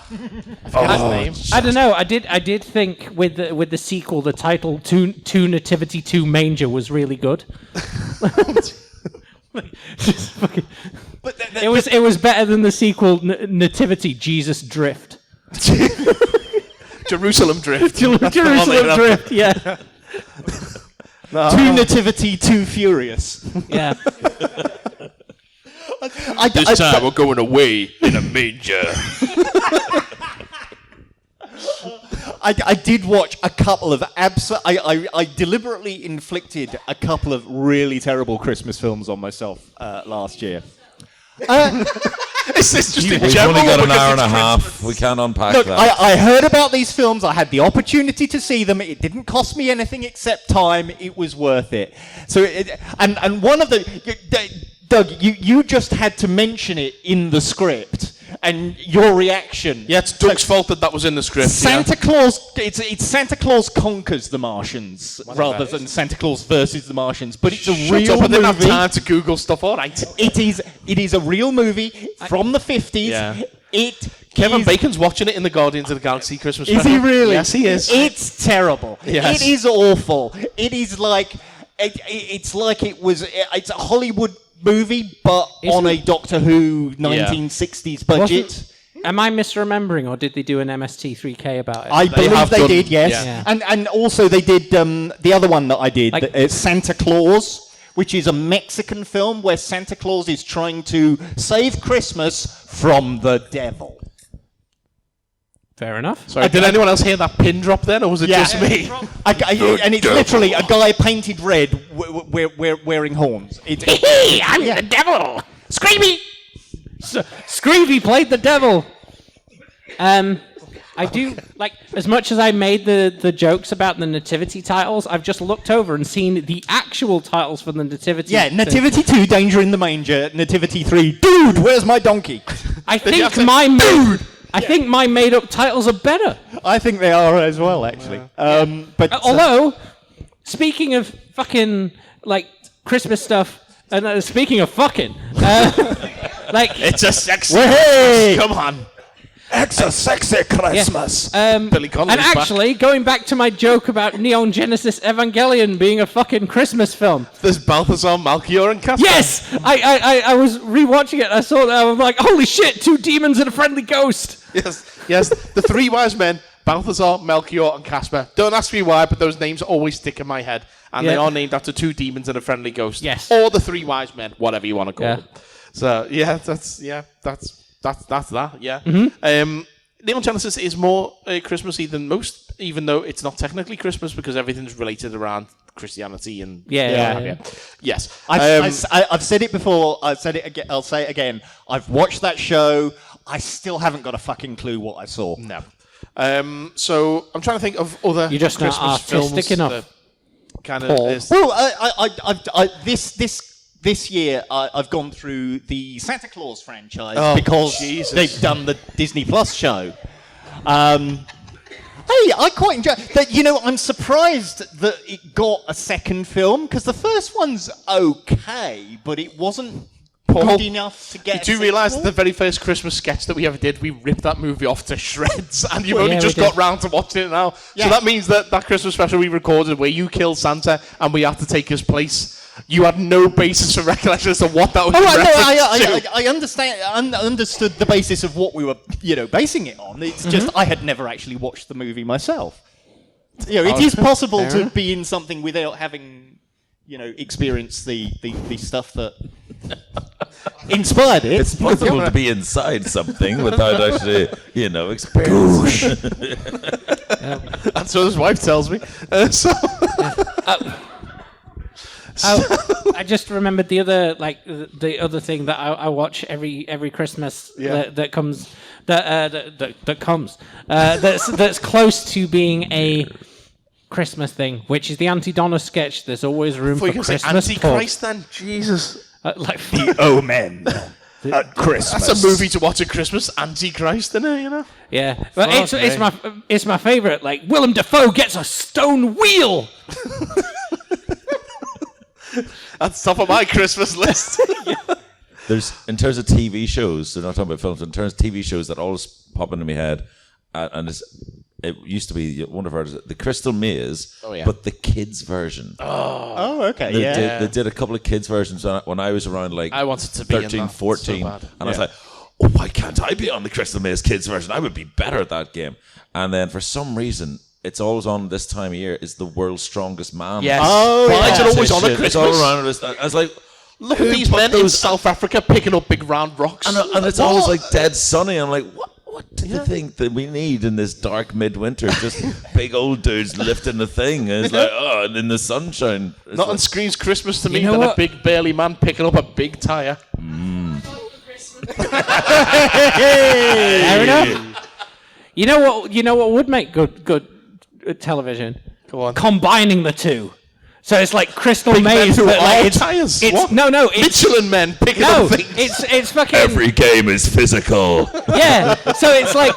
forget his name. I don't know. I did think with the sequel, the title "Two Nativity, Two Manger" was really good. Just fucking, it was better than the sequel Nativity Jesus Drift. Jerusalem Drift. Jerusalem Drift. Yeah. Two Nativity, Too Furious. Yeah. This time we're going away in a manger. I did watch a couple of I deliberately inflicted a couple of really terrible Christmas films on myself last year. Is this just in We've general? only got an because hour and a it's half. Christmas? We can't unpack Look, that. I heard about these films. I had the opportunity to see them. It didn't cost me anything except time. It was worth it. So, and one of Doug, you just had to mention it in the script, and your reaction. Yeah, it's Doug's fault that was in the script. Santa Claus. It's Santa Claus conquers the Martians rather than Santa Claus versus the Martians. But it's a real I didn't have movie. time to Google stuff. All right. It is a real movie from the 50s. Yeah. Kevin Bacon's watching it in the Guardians of the Galaxy Christmas Is special. he really? Yes, he is. It's terrible. Yes. It is awful. It is like it's like it's a Hollywood movie, but on a Doctor Who 1960s budget. Am I misremembering, or did they do an MST3K about it? I believe they did, yes. Yeah. And also they did the other one that I did, Like- Santa Claus, which is a Mexican film where Santa Claus is trying to save Christmas from the devil. Fair enough. Sorry, did anyone else hear that pin drop then, or was it just me? And it's literally a guy painted red wearing horns. Hey, I'm the devil! Screamy! Screevy played the devil! I do, like, as much as I made the jokes about the Nativity titles, I've just looked over and seen the actual titles for the Nativity. Yeah, Nativity 2, Danger in the Manger. Nativity 3, Dude, where's my donkey? I think my made-up titles are better. I think they are as well, actually. But although, speaking of fucking, like, Christmas stuff, and speaking of fucking, like... It's a sexy... Hey! Come on. It's a sexy Christmas. Billy Connolly's And actually, going back to my joke about Neon Genesis Evangelion being a fucking Christmas film. There's Balthazar, Melchior, and Casper. Yes! I was rewatching it, I saw that, I was like, holy shit, 2 demons and a friendly ghost! Yes. The 3 wise men, Balthazar, Melchior, and Casper. Don't ask me why, but those names always stick in my head. And they are named after 2 demons and a friendly ghost. Yes. Or the 3 wise men, whatever you want to call them. So, that's that, yeah. Mm-hmm. Neon Genesis is more Christmassy than most, even though it's not technically Christmas because everything's related around Christianity and... Yeah. Yes. I've said it before, I've said it again, I'll say it again. I've watched that show, I still haven't got a fucking clue what I saw. No. So, I'm trying to think of other You're just Christmas not artistic films enough. Kind Paul. of... Well, this year, I've gone through the Santa Claus franchise because they've done the Disney Plus show. Hey, I quite enjoy that. You know, I'm surprised that it got a second film because the first one's okay, but it wasn't good enough to get. Did you realise the very first Christmas sketch that we ever did, we ripped that movie off to shreds, and you've only just got round to watching it now. Yeah. So that means that Christmas special we recorded where you killed Santa and we had to take his place. You had no basis for recollection as to what that was. I understand. I understood the basis of what we were, basing it on. It's just I had never actually watched the movie myself. It is possible to be in something without having, experienced the stuff that inspired it. It's possible to be inside something without actually, experience. That's what his wife tells me. I just remembered the other thing that I watch every Christmas that comes that's close to being a Christmas thing, which is the Anti-Donna sketch. There's always room for Christmas. Antichrist, then Jesus. The Omen at Christmas. That's a movie to watch at Christmas. Antichrist, isn't it? You know. Yeah, but it's my favorite. Like Willem Dafoe gets a stone wheel. That's top of my Christmas list. There's, in terms of TV shows, they're not talking about films, in terms of TV shows that always pop into my head, and it used to be one of ours, the Crystal Maze, but the kids version. Oh, okay, They did a couple of kids versions when I was around like I wanted to be 13, in that 14, so bad. and I was like, oh, why can't I be on the Crystal Maze kids version? I would be better at that game. And then for some reason, it's always on this time of year, is the World's Strongest Man. Yes. Oh, why is it always on at Christmas? It's all around us. I was like, look at these men in South Africa picking up big round rocks. And it's always like dead sunny. I'm like, what do you think that we need in this dark midwinter? Just big old dudes lifting the thing. And it's like, and in the sunshine. Nothing screams Christmas to me than a big burly man picking up a big tyre. Fair enough. You know what would make good television? Go on. Combining the two. So it's like Crystal Maze, but like tyres. It's Michelin men picking up things. It's fucking every game is physical. Yeah. So it's like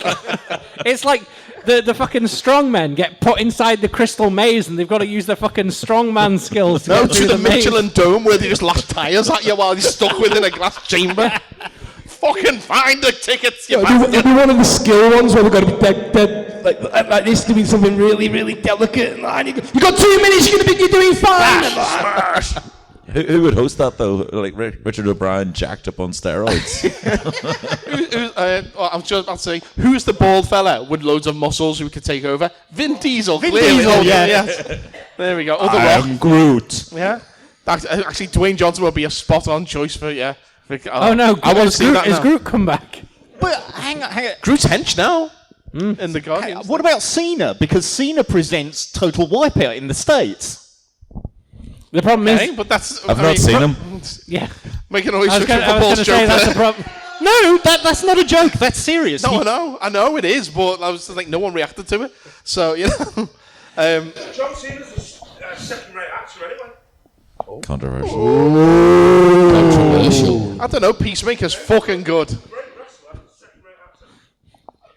the fucking strongmen get put inside the Crystal Maze and they've got to use their fucking strongman skills to get through the maze. Michelin dome where they just lash tyres at you while you're stuck within a glass chamber. Fucking find the tickets, you It'll be one of the skill ones where we've got to be dead like this, doing something really, really delicate. And you got 2 minutes, you're doing fine. Smash. Who would host that though? Like Richard O'Brien jacked up on steroids. I was just about to say, who's the bald fella with loads of muscles who could take over? Vin Diesel. Vin Diesel, yeah. There we go. Oh, The Rock. Groot. Yeah. Actually, Dwayne Johnson would be a spot-on choice for Oh no! I want to see that now. Is Groot come back? But hang on. Groot's hench now. In the Guardians. What about Cena? Because Cena presents Total Wipeout in the States. The problem is, but that's. I've not seen him. Yeah. Making all these I was going to say that's the problem. No, that's not a joke. That's serious. No, I know it is, but I was just like, no one reacted to it. So you know. John Cena's a second-rate actor anyway. Controversial. Controversial. I don't know. Peacemaker's fucking good.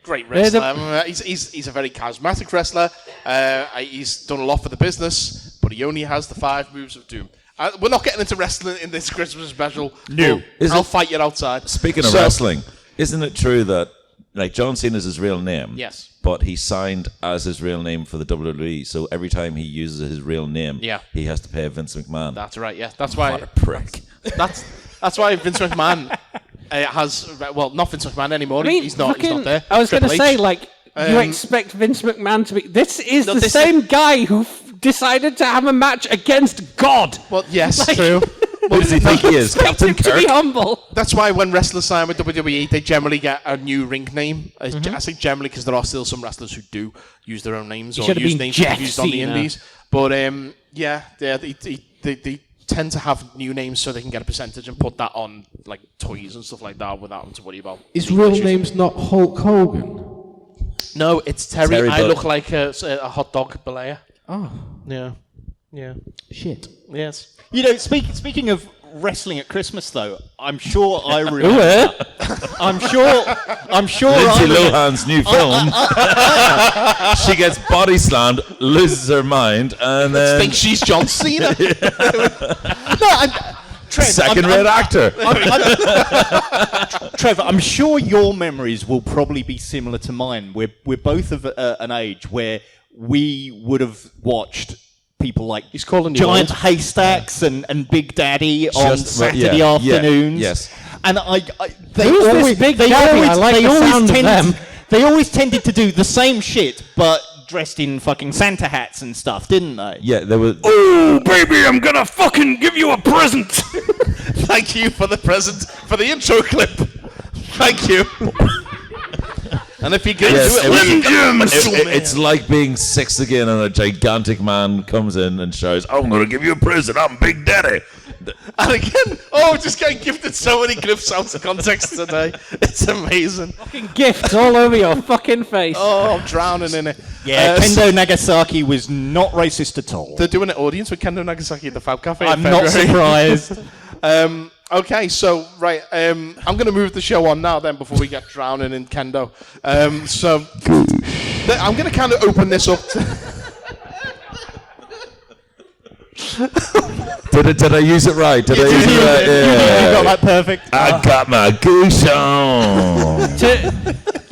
Great wrestler. He's a very charismatic wrestler. He's done a lot for the business, but he only has the 5 moves of doom. We're not getting into wrestling in this Christmas special. No. I'll fight you outside. Speaking of wrestling, isn't it true that like John Cena's his real name? Yes. But he signed as his real name for the WWE, so every time he uses his real name, he has to pay Vince McMahon. That's right. Yeah, that's why. What a prick. That's why Vince McMahon has not Vince McMahon anymore. I mean, he's not there. I was going to say, like, you expect Vince McMahon to be. This is the same guy who decided to have a match against God. Well, yes, true. What does he think he is? Captain To be Kirk? humble. That's why when wrestlers sign with WWE, they generally get a new ring name. I say generally because there are still some wrestlers who do use their own names or use names used on the indies. But they tend to have new names so they can get a percentage and put that on like toys and stuff like that without having to worry about. His real name's not Hulk Hogan. No, it's Terry. I Buck. look like a hot dog Belair. Oh, Yeah. shit. Yes. You know, speaking of wrestling at Christmas, though, I'm sure I remember. I'm sure. Lindsay Lohan's new film. She gets body slammed, loses her mind, and then Thinks she's John Cena. Trev, second-rate actor. Trevor, I'm sure your memories will probably be similar to mine. We're both of an age where we would have watched people like He's calling you Giant old. Haystacks and Big Daddy on Just- Saturday afternoons. yes. And Who's this Big Daddy? I like the sound of them. They always tended to do the same shit, but dressed in fucking Santa hats and stuff, didn't they? Yeah, there was. Oh, baby, I'm gonna fucking give you a present. Thank you for the present, for the intro clip. Thank you. And if you can do it, it's like being 6 again, and a gigantic man comes in and shouts, "I'm going to give you a present. I'm Big Daddy." And again, we're just getting gifted so many gifts out of context today. It's amazing. Fucking gifts all over your fucking face. Oh, I'm drowning in it. Yeah, Kendo Nagasaki was not racist at all. They're doing an audience with Kendo Nagasaki at the Fab Cafe. I'm not surprised. Okay, so right, I'm going to move the show on now then before we get drowning in Kendo. I'm going to kind of open this up to... Did I use it right? Did I use it right? Yeah, you got that perfect. I got my goose on.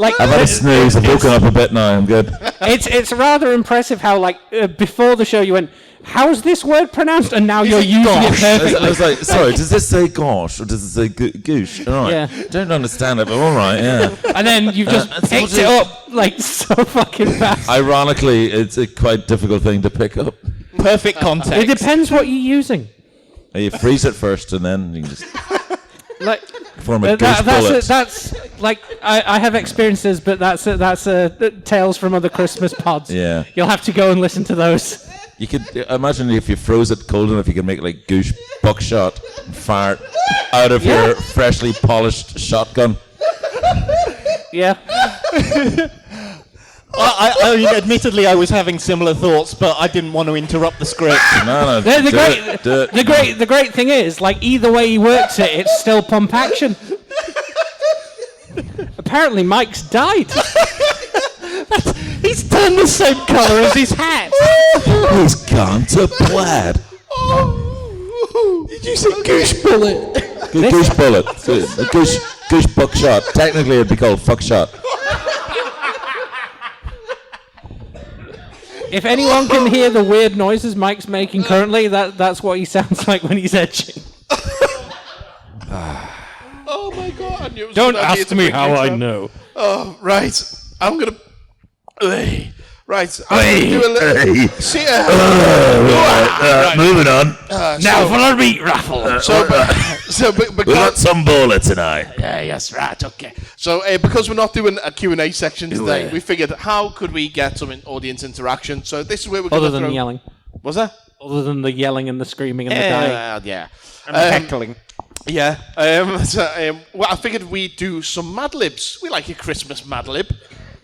I've had a snooze. I've woken up a bit now. I'm good. It's rather impressive how before the show you went, how's this word pronounced? And now you're using it perfectly. I was like, sorry, does this say gosh or does it say goosh? All right. Yeah. Don't understand it, but all right, yeah. And then you've just picked it up so fucking fast. Ironically, it's a quite difficult thing to pick up. Perfect context. It depends what you're using. You freeze it first and then you can just form a goose bullet. That's I have experiences, but that's tales from other Christmas pods. Yeah. You'll have to go and listen to those. You could imagine if you froze it cold enough, you could make goose buckshot and fire out of your freshly polished shotgun. Yeah. Admittedly, I was having similar thoughts, but I didn't want to interrupt the script. No, the great thing is, either way he works it, it's still pump action. Apparently, Mike's died. He's turned the same colour as his hat. He's gone to plaid. Did you say goose bullet? Goose bullet. Goose buckshot. Technically, it'd be called fuckshot. If anyone can hear the weird noises Mike's making currently, that's what he sounds like when he's edging. Oh my god, I knew it was Don't ask me how I know. Oh, right. I'm going to... Right, I'm going to do a little... Moving on. Now for a meat raffle. We got some bullets tonight. Yeah, yes, right, okay. So, because we're not doing a Q&A section today, we figured, how could we get some audience interaction? So this is where we're going to Other than yelling. What's that? Other than the yelling and the screaming and the dying. Yeah. And heckling. Yeah. Well, I figured we'd do some Mad-libs. We like a Christmas Mad-lib.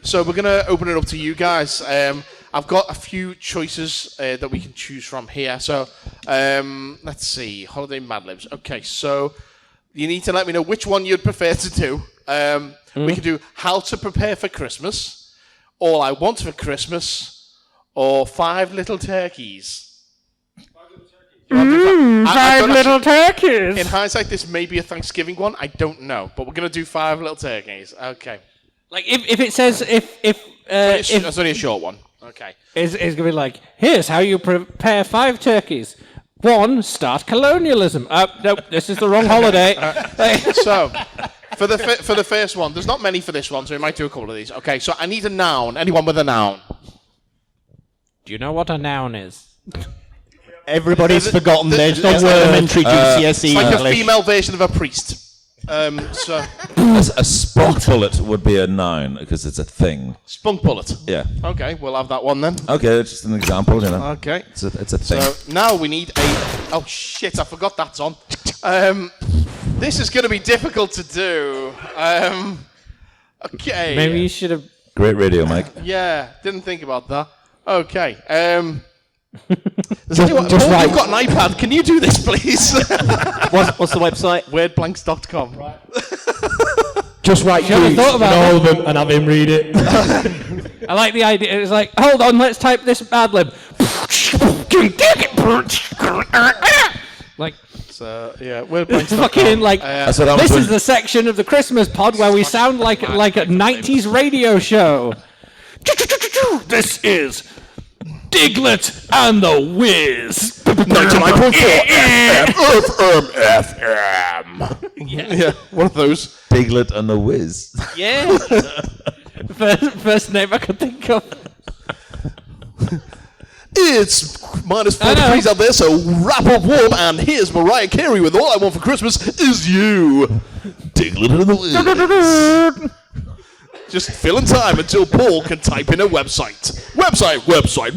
So we're going to open it up to you guys. I've got a few choices that we can choose from here. So let's see. Holiday Mad-libs. Okay, so you need to let me know which one you'd prefer to do. We can do How to Prepare for Christmas, All I Want for Christmas, or 5 Little Turkeys. 5 little turkeys. In hindsight, this may be a Thanksgiving one. I don't know. But we're going to do 5 Little Turkeys. Okay. If it says That's only a short one. Okay. It's going to be like, here's how you prepare 5 turkeys. 1, start colonialism. Nope, this is the wrong holiday. So, for the first one, there's not many for this one, so we might do a couple of these. Okay, so I need a noun. Anyone with a noun? Do you know what a noun is? Everybody's forgotten their elementary GCSE It's like English. a female version of a priest. So A spunk bullet would be a noun because it's a thing. spunk bullet. Yeah. Okay, we'll have that one then. Okay, it's just an example, you know. Okay. It's a thing. So now we need a... Oh, shit, I forgot that's on. This is going to be difficult to do. Okay. Maybe you should have... Great radio, Mike. Yeah, didn't think about that. Okay. Does anyone, Paul, right. you've got an iPad. Can you do this, please? What's the website? Wordblanks.com. Right. Just write Should have goose thought about in all of them and have him read it. I like the idea. It's like, hold on, let's type this Mad-lib. Like, So, yeah, wordblanks.com. fucking like, That's what I was this doing. is the section of the Christmas pod where we sound like a 90s radio show. This is Diglett and the Wiz. 99.4 FM. Yeah, one of those. Diglett and the Wiz. Yeah. First name I could think of. It's minus 4 degrees out there, so wrap up warm, and here's Mariah Carey with All I Want for Christmas Is You. Diglett and the Wiz. Just filling time until Paul can type in a website. Website. Wednesday.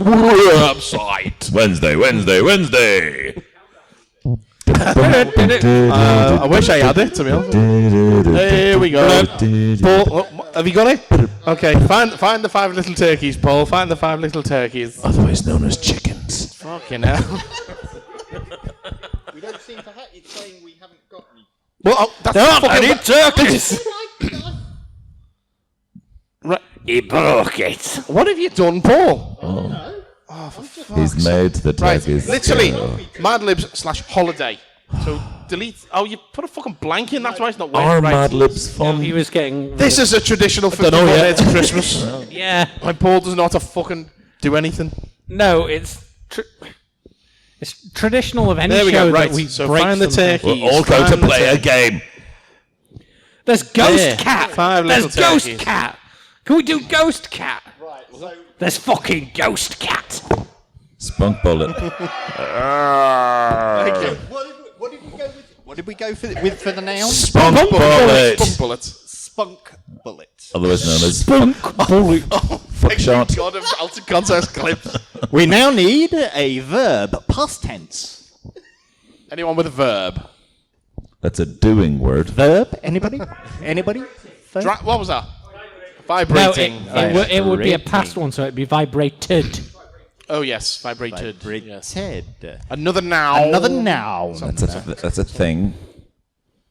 I wish I had it, to be honest. Here we go. Paul, have you got it? Okay, find the 5 little turkeys, Paul. Find the 5 little turkeys. Otherwise known as chickens. Fucking hell. We don't seem to have. It's saying we haven't got any. Well, that's There aren't any turkeys. Right. He broke it. What have you done, Paul? He's made the Right, turkeys. literally, Mad-libs/holiday. So delete. Oh, you put a fucking blank in. That's why it's not working. Are Right. Mad-libs fun? He was getting. This is a traditional 51 Days of Christmas. Yeah. And Paul doesn't know how to fucking do anything. No, it's traditional of any There we show go. Right. that we So break find the something. turkeys. We're all going to Find the play a turkeys. game. There's Ghost There. Cat. 5 There's little Ghost turkeys. Cat. Can we do Ghost Cat? Right. So There's fucking Ghost Cat. Spunk bullet. what did we go with for the noun? Spunk bullet. Spunk bullets. Spunk bullet. Otherwise known as Spunk bullet. fuck shot. God of altered contest clips. We now need a verb, past tense. Anyone with a verb? That's a doing word. Verb? Anybody? Anybody? Verb? What was that? No, Vibrating. it would be a past one, so it'd be vibrated. Oh yes, vibrated. Yes. Another Another noun. noun. That's a thing.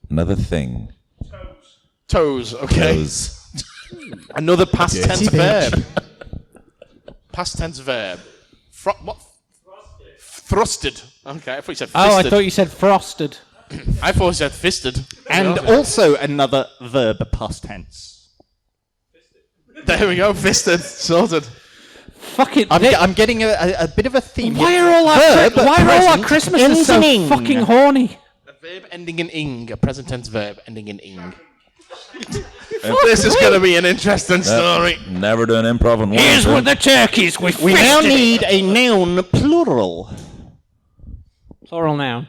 Another thing. Toes. Okay. Those. Another past tense verb. Past tense verb. What? Thrusted. Okay, I thought you said fisted. Oh, I thought you said frosted. I thought you said fisted. And also another verb, past tense. There we go, fisted. Sorted. Fuck it. I'm getting a bit of a theme. Why are all our Christmases so ing. fucking horny? A verb ending in ing. A present tense verb ending in ing. This is going to be an interesting story. Never doing improv in Here's Warrington. with the turkeys. We now fisted it. need a noun, plural. Plural noun.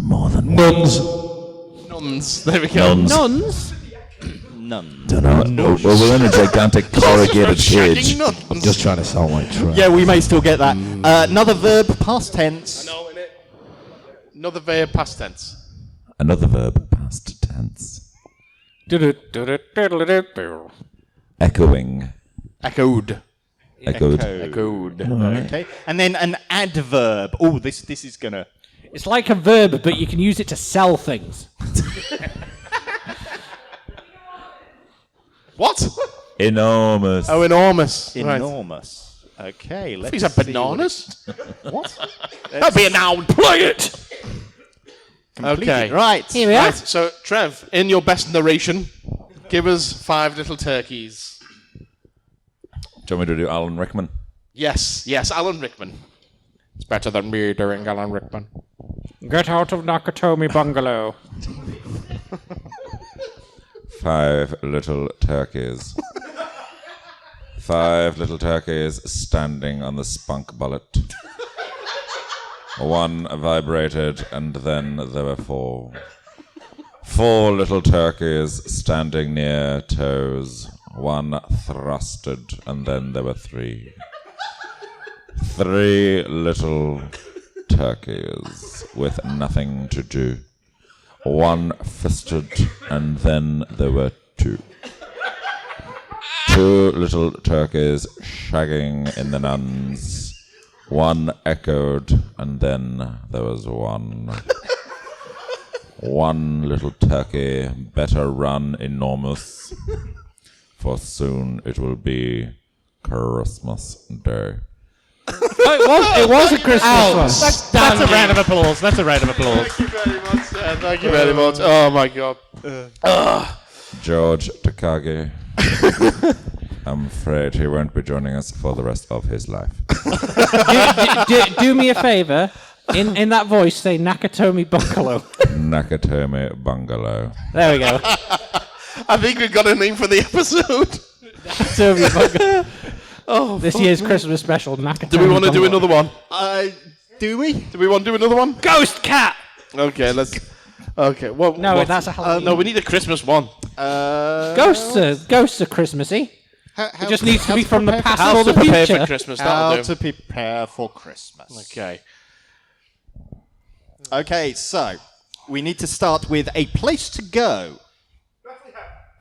More than Nuns. There we go. Nuns. None. Well, we're in a gigantic corrugated cage. Shagging nuns. Just trying to sound like Trev. Yeah, we may still get that. Another verb, past tense. No, innit? Another verb past tense. Another verb, past tense. Echoing. Echoed. Echoed. Echoed. Okay. And then an adverb. Oh, this is gonna. It's like a verb, but you can use it to sell things. What? Enormous. Oh, enormous. Right. Enormous. Okay, let's These are see bananas. What? That'd be a noun. Play it. Okay. Right. Here we are. Right. So, Trev, in your best narration, give us 5 little turkeys. Do you want me to do Alan Rickman? Yes, Alan Rickman. It's better than me doing Alan Rickman. Get out of Nakatomi Bungalow. 5 little turkeys. 5 little turkeys standing on the spunk bullet. 1 vibrated, and then there were 4. 4 little turkeys standing near toes. 1 thrusted, and then there were 3. 3 little turkeys with nothing to do. 1 fisted, and then there were 2. 2 little turkeys shagging in the nuns. 1 echoed, and then there was 1. 1 little turkey, better run enormous, for soon it will be Christmas Day. It was a Christmas one. That's a round of applause. That's a round of applause. Thank you very much. Thank you very much. Oh, my God. George Takagi. I'm afraid he won't be joining us for the rest of his life. Do me a favour. In that voice, say Nakatomi Bungalow. Nakatomi Bungalow. There we go. I think we've got a name for the episode. Nakatomi Bungalow. Oh, this year's Christmas special, Nakatomi Do we want to do Bungalow. another one? Do we? Do we want to do another one? Ghost Cat! Okay, let's... Okay, well... No, what? that's a Halloween. No, we need a Christmas one. Ghosts are Christmassy. It just needs to be from the past How or to the prepare future. for Christmas. How That'll to do. prepare for Christmas. Okay. Okay, so we need to start with a place to go.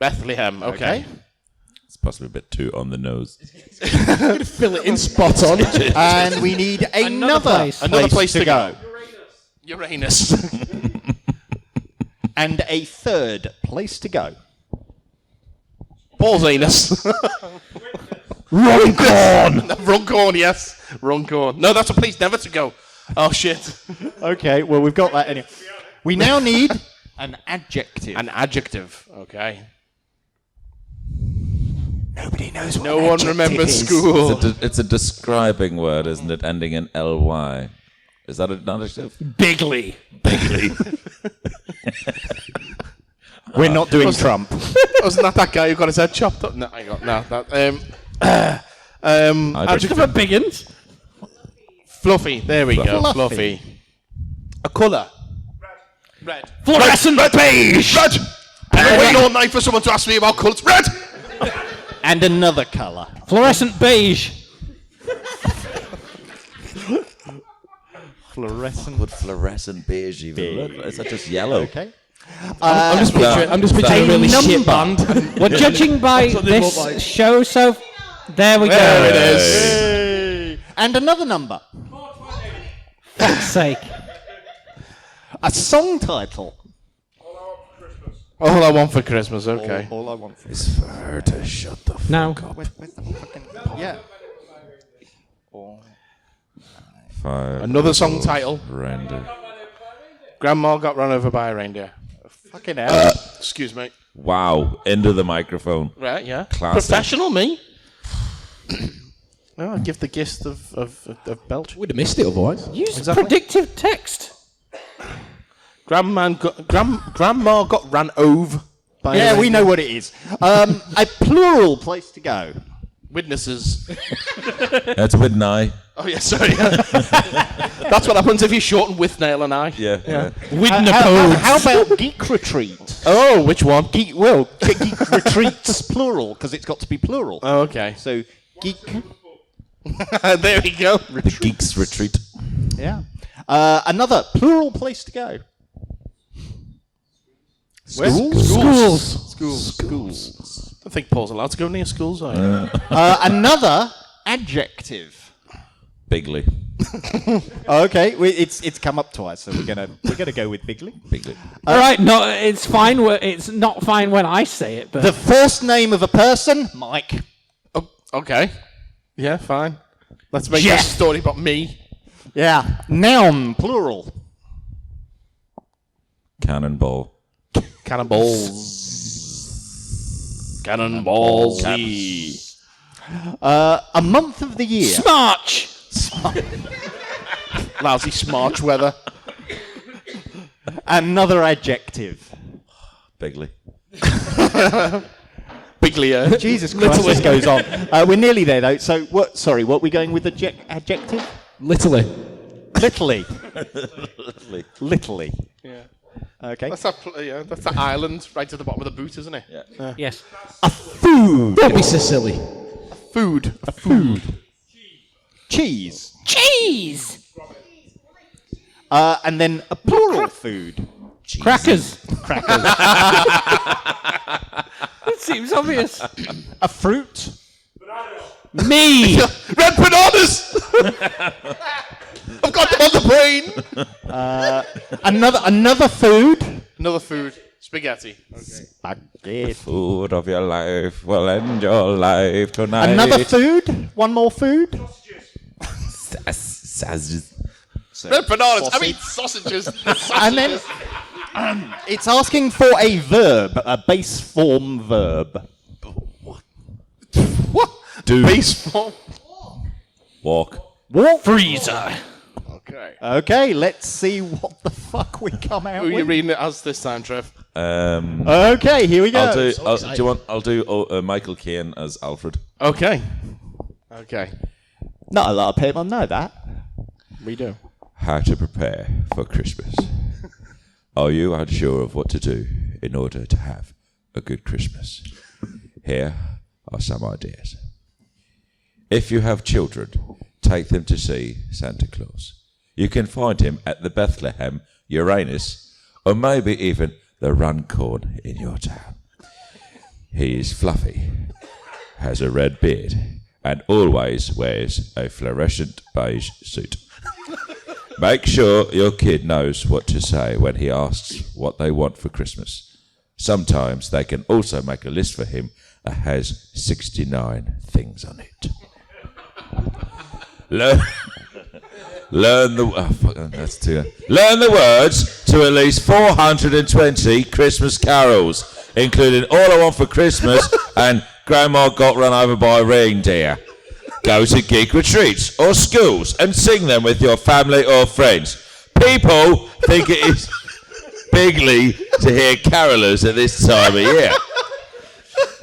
Bethlehem. Okay. It's possibly a bit too on the nose. Fill it in spot on. And we need another place to go. Uranus. And a third place to go. Paul's anus. Runcorn! Runcorn, yes. Runcorn. No, that's a place never to go. Oh, shit. Okay, well, we've got that anyway. We now need an adjective. An adjective. Okay. Nobody knows what No an one adjective remembers is. school. It's a describing word, isn't it? Ending in ly. Is that an adjective? Bigly. We're not doing Trump. Wasn't that guy who got his head chopped up? No, I got that. Adjective for biggins. Fluffy. There we go. Fluffy. A colour. Red. Fluorescent beige. Red. I've been waiting all night for someone to ask me about colours. Red. And another colour. Fluorescent beige. Fluorescent. Would fluorescent beige even look? Is that just yellow? Okay. I'm just picturing a really shit band. Well, judging by this show, so there we go. There it is. And another number. Fuck's sake. A song title. All I want for Christmas. Okay. All I want for Is for her to shut the No. Where's the fucking... Yeah. fire. Another song title. Reindeer. Grandma got run over by a reindeer. Fucking hell. Excuse me. Wow, into the microphone. Right, yeah. Classic. Professional, me. No, I give the gift of Belch. We'd have missed it otherwise. Use predictive text. Grandma got ran over by a Yeah, we reindeer. know what it is. A plural place to go. Witnesses. That's with an eye. Oh, yeah, sorry. That's what happens if you shorten with nail and I. Yeah. How about Geek Retreat? Oh, which one? Geek Retreats, plural, because it's got to be plural. Oh, okay. So, Geek... There we go. The Geeks Retreat. Yeah. Another plural place to go. Schools. I think Paul's allowed to go near schools, are you? Another adjective. Bigly. Okay, it's come up twice, so we're gonna go with bigly. Bigly. All right, no, it's fine. It's not fine when I say it, but The first name of a person, Mike. Oh, okay. Yeah, fine. Let's make Jeff. this story about me. Yeah. Noun, plural. Cannonball. Cannonballs. Cannonballs. A month of the year. Smarch. Lousy smarch weather. Another adjective. Bigly. Biglier. Jesus Christ, this goes on. We're nearly there though. So what? Sorry, what are we going with? Adjective? Literally. Littly. Littly. Yeah. Okay. That's that island right at the bottom of the boot, isn't it? Yeah. Yes. A food. Don't be so silly. Food. A food. Cheese. Cheese. And then a plural food. Crackers. It seems obvious. A fruit. Me. Red bananas! I've got them on the brain! Another food. Another food. Spaghetti. Okay. Spaghetti. Food of your life will end your life tonight. Another food. One more food. Sausages. Red bananas. I mean sausages. And then it's asking for a verb, a base form verb. What? Do. Base form. Walk. Freezer. Okay. Okay, let's see what the fuck we come out Who are you with. reading it as this time, Trev? Okay, here we go. I'll do Michael Caine as Alfred. Okay. Okay. Not a lot of people know that. We do. How to prepare for Christmas. Are you unsure of what to do in order to have a good Christmas. Here are some ideas. If you have children, take them to see Santa Claus. You can find him at the Bethlehem, Uranus, or maybe even the Runcorn in your town. He is fluffy, has a red beard, and always wears a fluorescent beige suit. Make sure your kid knows what to say when he asks what they want for Christmas. Sometimes they can also make a list for him that has 69 things on it. Learn the words to at least 420 Christmas carols, including All I Want for Christmas and Grandma Got Run Over by a Reindeer. Go to geek retreats or schools and sing them with your family or friends. People think it is bigly to hear carolers at this time of year.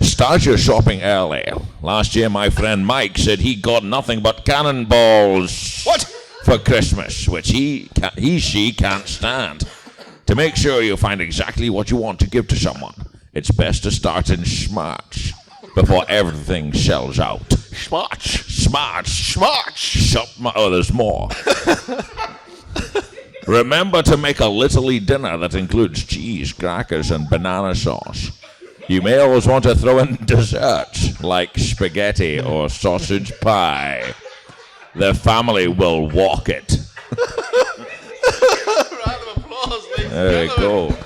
Start your shopping early. Last year, my friend Mike said he got nothing but cannonballs for Christmas, which she can't stand. To make sure you find exactly what you want to give to someone, it's best to start in March before everything shells out. March. Oh, there's more. Remember to make a little dinner that includes cheese, crackers, and banana sauce. You may always want to throw in desserts, like spaghetti or sausage pie. The family will walk it. Round of applause, ladies. There you go.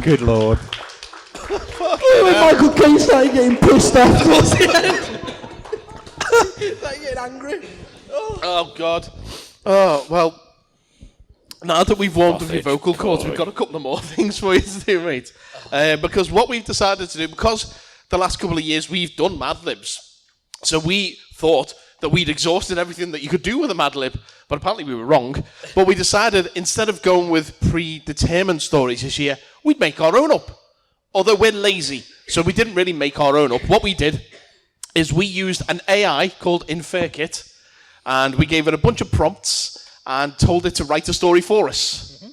Good Lord. Michael Caine started getting pissed off towards the end. Started getting angry. Oh, God. Oh, well, now that we've warmed up your vocal cords, we've got a couple of more things for you to do, mate. Because what we've decided to do, because the last couple of years we've done Mad-libs, so we thought that we'd exhausted everything that you could do with a Mad-lib, but apparently we were wrong. But we decided, instead of going with predetermined stories this year, we'd make our own up. Although we're lazy, so we didn't really make our own up. What we did is we used an AI called InferKit, and we gave it a bunch of prompts and told it to write a story for us. Mm-hmm.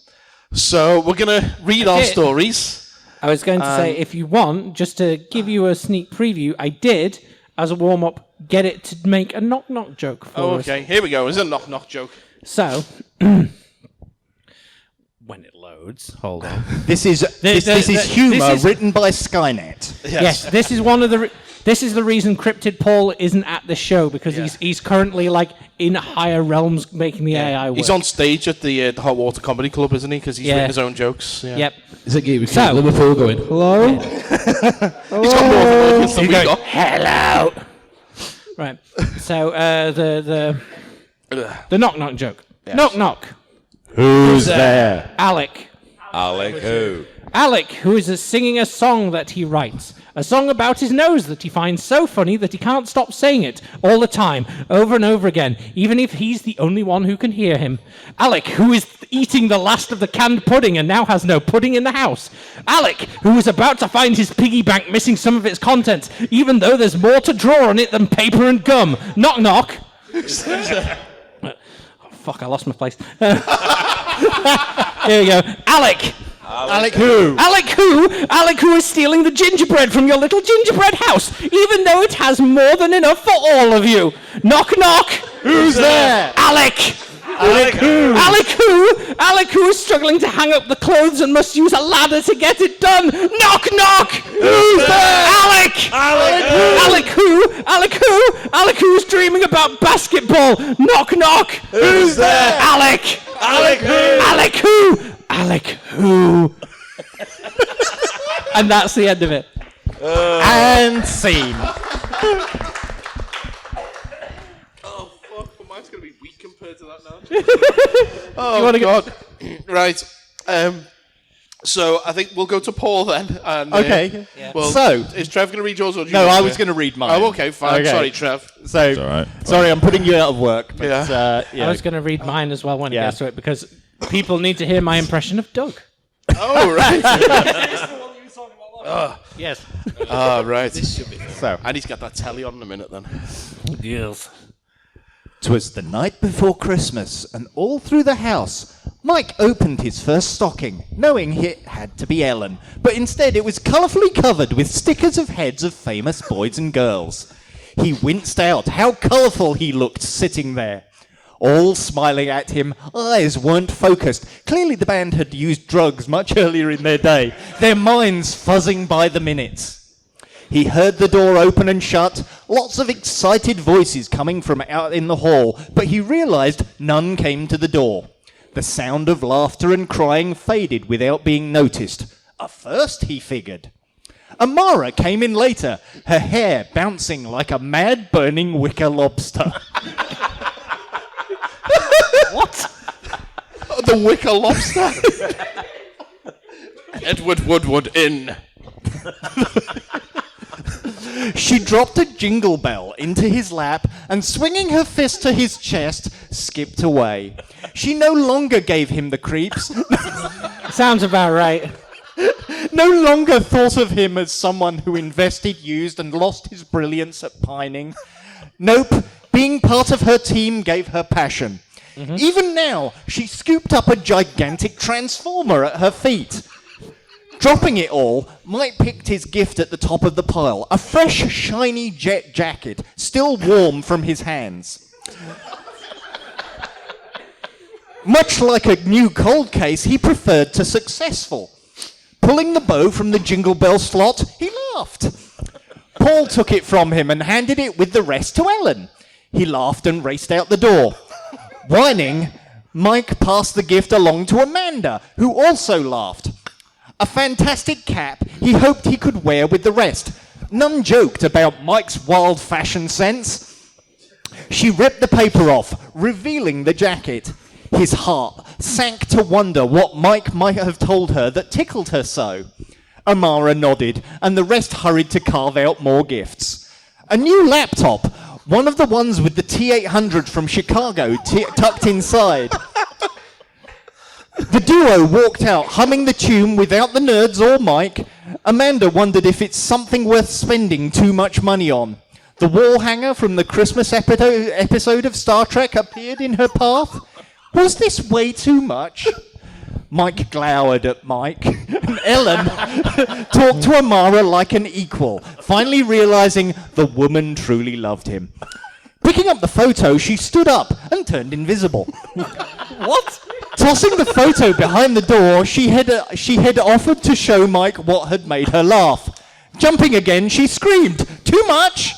So we're going to read our stories. I was going to say, if you want, just to give you a sneak preview, I did, as a warm-up, get it to make a knock-knock joke for us. Okay, here we go. It's a knock-knock joke. So, when it loads, hold on. This is humour written by Skynet. Yes, this is one of the. This is the reason Cryptid Paul isn't at the show, because he's currently like in higher realms making the AI work. He's on stage at the Hot Water Comedy Club, isn't he? Because he's written his own jokes. Yeah. Yep. Is it Liverpool going, hello? He's got more than we got. Hello. Right. So the knock-knock joke. Yes. Knock-knock. Who's there? Alec. Alec who? Alec, who is singing a song that he writes. A song about his nose that he finds so funny that he can't stop saying it all the time, over and over again, even if he's the only one who can hear him. Alec, who is eating the last of the canned pudding and now has no pudding in the house. Alec, who is about to find his piggy bank missing some of its contents, even though there's more to draw on it than paper and gum. Knock, knock. Fuck, I lost my place. Here we go. Alec. Alec who? Alec who? Alec who is stealing the gingerbread from your little gingerbread house, even though it has more than enough for all of you. Knock, knock. Who's there? Alec. Alec who? Alec who? Alec who is struggling to hang up the clothes and must use a ladder to get it done. Knock, knock. Who's there? Alec. Alec who? Alec who? Alec who? Alec who is dreaming about basketball. Knock, knock. Who's there? Alec. Alec who? Alec who? Alec who? And that's the end of it. And scene. Oh, fuck. But mine's going to be weak compared to that now. Oh, God. Right. So I think we'll go to Paul then. And, Okay. Well, So- is Trev going to read yours or do you No, want I to? was going to read mine. Oh, okay, fine. Okay. Sorry, Trev. So, It's all right. sorry, I'm putting you out of work. But, I was going to read mine as well when it Yeah. gets to it, because people need to hear my impression of Doug. Oh, right. Yes. Right. So, And he's got that telly on in a minute then. Yes. 'twas the night before Christmas, and all through the house, Mike opened his first stocking, knowing it had to be Ellen, but instead it was colourfully covered with stickers of heads of famous boys and girls. He winced out how colourful he looked sitting there. All smiling at him, eyes weren't focused. Clearly the band had used drugs much earlier in their day, their minds fuzzing by the minutes. He heard the door open and shut, lots of excited voices coming from out in the hall, but he realised none came to the door. The sound of laughter and crying faded without being noticed. A first, he figured. Amara came in later, her hair bouncing like a mad burning wicker lobster. What? The wicker lobster? Edward Woodward in. She dropped a jingle bell into his lap and, swinging her fist to his chest, skipped away. She no longer gave him the creeps. Sounds about right. No longer thought of him as someone who invested, used, and lost his brilliance at pining. Nope, being part of her team gave her passion. Mm-hmm. Even now, she scooped up a gigantic transformer at her feet. Dropping it all, Mike picked his gift at the top of the pile, a fresh, shiny jet jacket, still warm from his hands. Much like a new cold case, he preferred to successful. Pulling the bow from the jingle bell slot, he laughed. Paul took it from him and handed it with the rest to Ellen. He laughed and raced out the door. Whining, Mike passed the gift along to Amanda, who also laughed. A fantastic cap he hoped he could wear with the rest. None joked about Mike's wild fashion sense. She ripped the paper off, revealing the jacket. His heart sank to wonder what Mike might have told her that tickled her so. Amara nodded, and the rest hurried to carve out more gifts. A new laptop, one of the ones with the T800 from Chicago tucked inside. The duo walked out, humming the tune without the nerds or Mike. Amanda wondered if it's something worth spending too much money on. The wall hanger from the Christmas episode of Star Trek appeared in her path. Was this way too much? Mike glowered at Mike, and Ellen talked to Amara like an equal, finally realising the woman truly loved him. Picking up the photo, she stood up and turned invisible. What? Tossing the photo behind the door, she had offered to show Mike what had made her laugh. Jumping again, she screamed, "Too much!"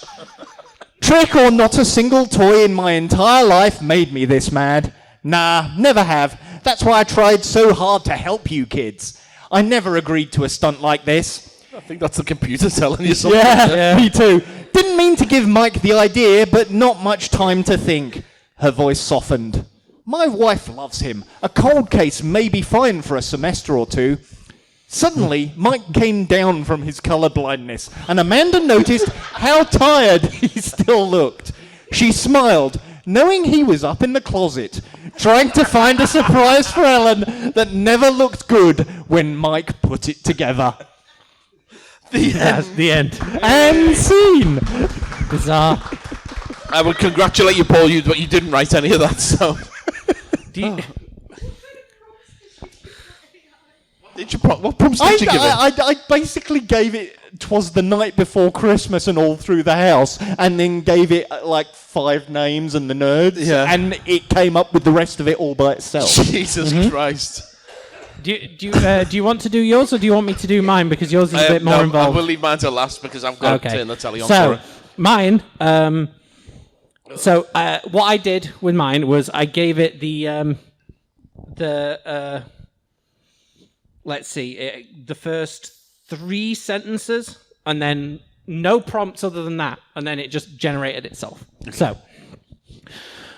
Trick or not a single toy in my entire life made me this mad. Nah, never have. That's why I tried so hard to help you kids. I never agreed to a stunt like this. I think that's the computer telling you something. Yeah, me too. Didn't mean to give Mike the idea, but not much time to think. Her voice softened. My wife loves him. A cold case may be fine for a semester or two. Suddenly, Mike came down from his colourblindness, and Amanda noticed how tired he still looked. She smiled, knowing he was up in the closet, trying to find a surprise for Ellen that never looked good when Mike put it together. The end. And scene. Bizarre. I would congratulate you, Paul, but you didn't write any of that, so... What prompts did you give it? I basically gave it, 'twas the night before Christmas and all through the house, and then gave it like 5 names and the nerds, and it came up with the rest of it all by itself. Jesus Christ. Do you want to do yours, or do you want me to do mine, because yours is a bit more involved? I will leave mine to last because I've got to turn the telly on. So, mine, what I did with mine was I gave it let's see, the first 3 sentences, and then no prompts other than that, and then it just generated itself. So,